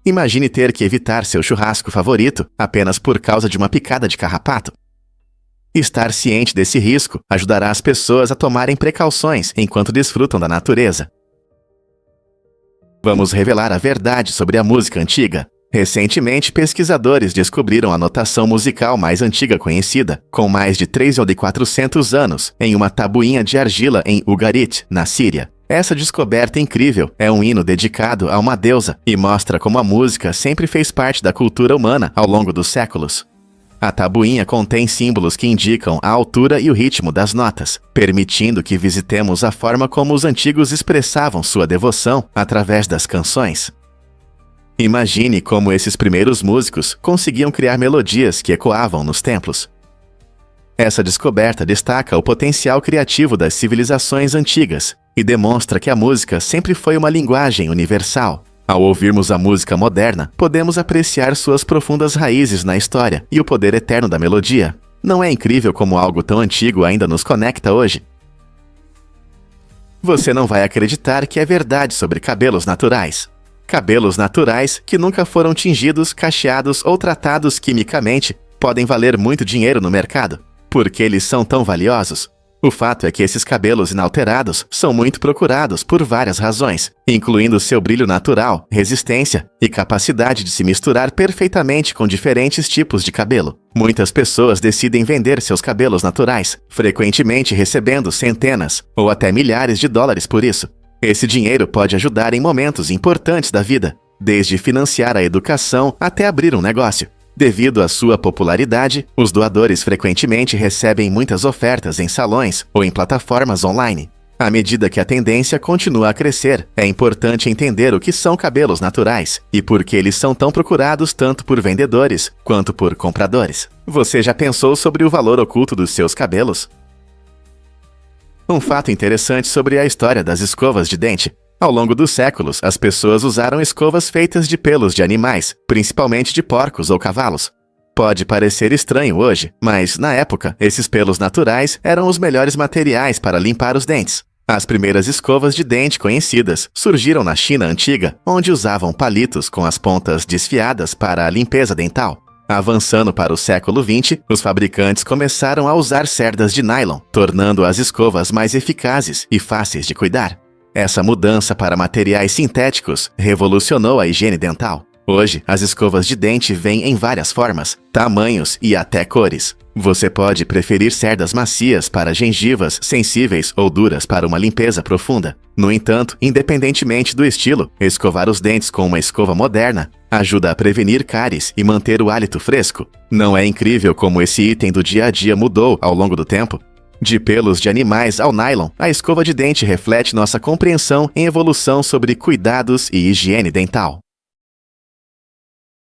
Imagine ter que evitar seu churrasco favorito apenas por causa de uma picada de carrapato. Estar ciente desse risco ajudará as pessoas a tomarem precauções enquanto desfrutam da natureza. Vamos revelar a verdade sobre a música antiga. Recentemente, pesquisadores descobriram a notação musical mais antiga conhecida, com mais de 3.400 anos, em uma tabuinha de argila em Ugarit, na Síria. Essa descoberta incrível é um hino dedicado a uma deusa e mostra como a música sempre fez parte da cultura humana ao longo dos séculos. A tabuinha contém símbolos que indicam a altura e o ritmo das notas, permitindo que visitemos a forma como os antigos expressavam sua devoção através das canções. Imagine como esses primeiros músicos conseguiam criar melodias que ecoavam nos templos. Essa descoberta destaca o potencial criativo das civilizações antigas e demonstra que a música sempre foi uma linguagem universal. Ao ouvirmos a música moderna, podemos apreciar suas profundas raízes na história e o poder eterno da melodia. Não é incrível como algo tão antigo ainda nos conecta hoje? Você não vai acreditar que é verdade sobre cabelos naturais. Cabelos naturais que nunca foram tingidos, cacheados ou tratados quimicamente podem valer muito dinheiro no mercado. Por que eles são tão valiosos? O fato é que esses cabelos inalterados são muito procurados por várias razões, incluindo seu brilho natural, resistência e capacidade de se misturar perfeitamente com diferentes tipos de cabelo. Muitas pessoas decidem vender seus cabelos naturais, frequentemente recebendo centenas ou até milhares de dólares por isso. Esse dinheiro pode ajudar em momentos importantes da vida, desde financiar a educação até abrir um negócio. Devido à sua popularidade, os doadores frequentemente recebem muitas ofertas em salões ou em plataformas online. À medida que a tendência continua a crescer, é importante entender o que são cabelos naturais e por que eles são tão procurados tanto por vendedores quanto por compradores. Você já pensou sobre o valor oculto dos seus cabelos? Um fato interessante sobre a história das escovas de dente. Ao longo dos séculos, as pessoas usaram escovas feitas de pelos de animais, principalmente de porcos ou cavalos. Pode parecer estranho hoje, mas, na época, esses pelos naturais eram os melhores materiais para limpar os dentes. As primeiras escovas de dente conhecidas surgiram na China antiga, onde usavam palitos com as pontas desfiadas para a limpeza dental. Avançando para o século XX, os fabricantes começaram a usar cerdas de nylon, tornando as escovas mais eficazes e fáceis de cuidar. Essa mudança para materiais sintéticos revolucionou a higiene dental. Hoje, as escovas de dente vêm em várias formas, tamanhos e até cores. Você pode preferir cerdas macias para gengivas sensíveis ou duras para uma limpeza profunda. No entanto, independentemente do estilo, escovar os dentes com uma escova moderna ajuda a prevenir cáries e manter o hálito fresco. Não é incrível como esse item do dia a dia mudou ao longo do tempo? De pelos de animais ao nylon, a escova de dente reflete nossa compreensão em evolução sobre cuidados e higiene dental.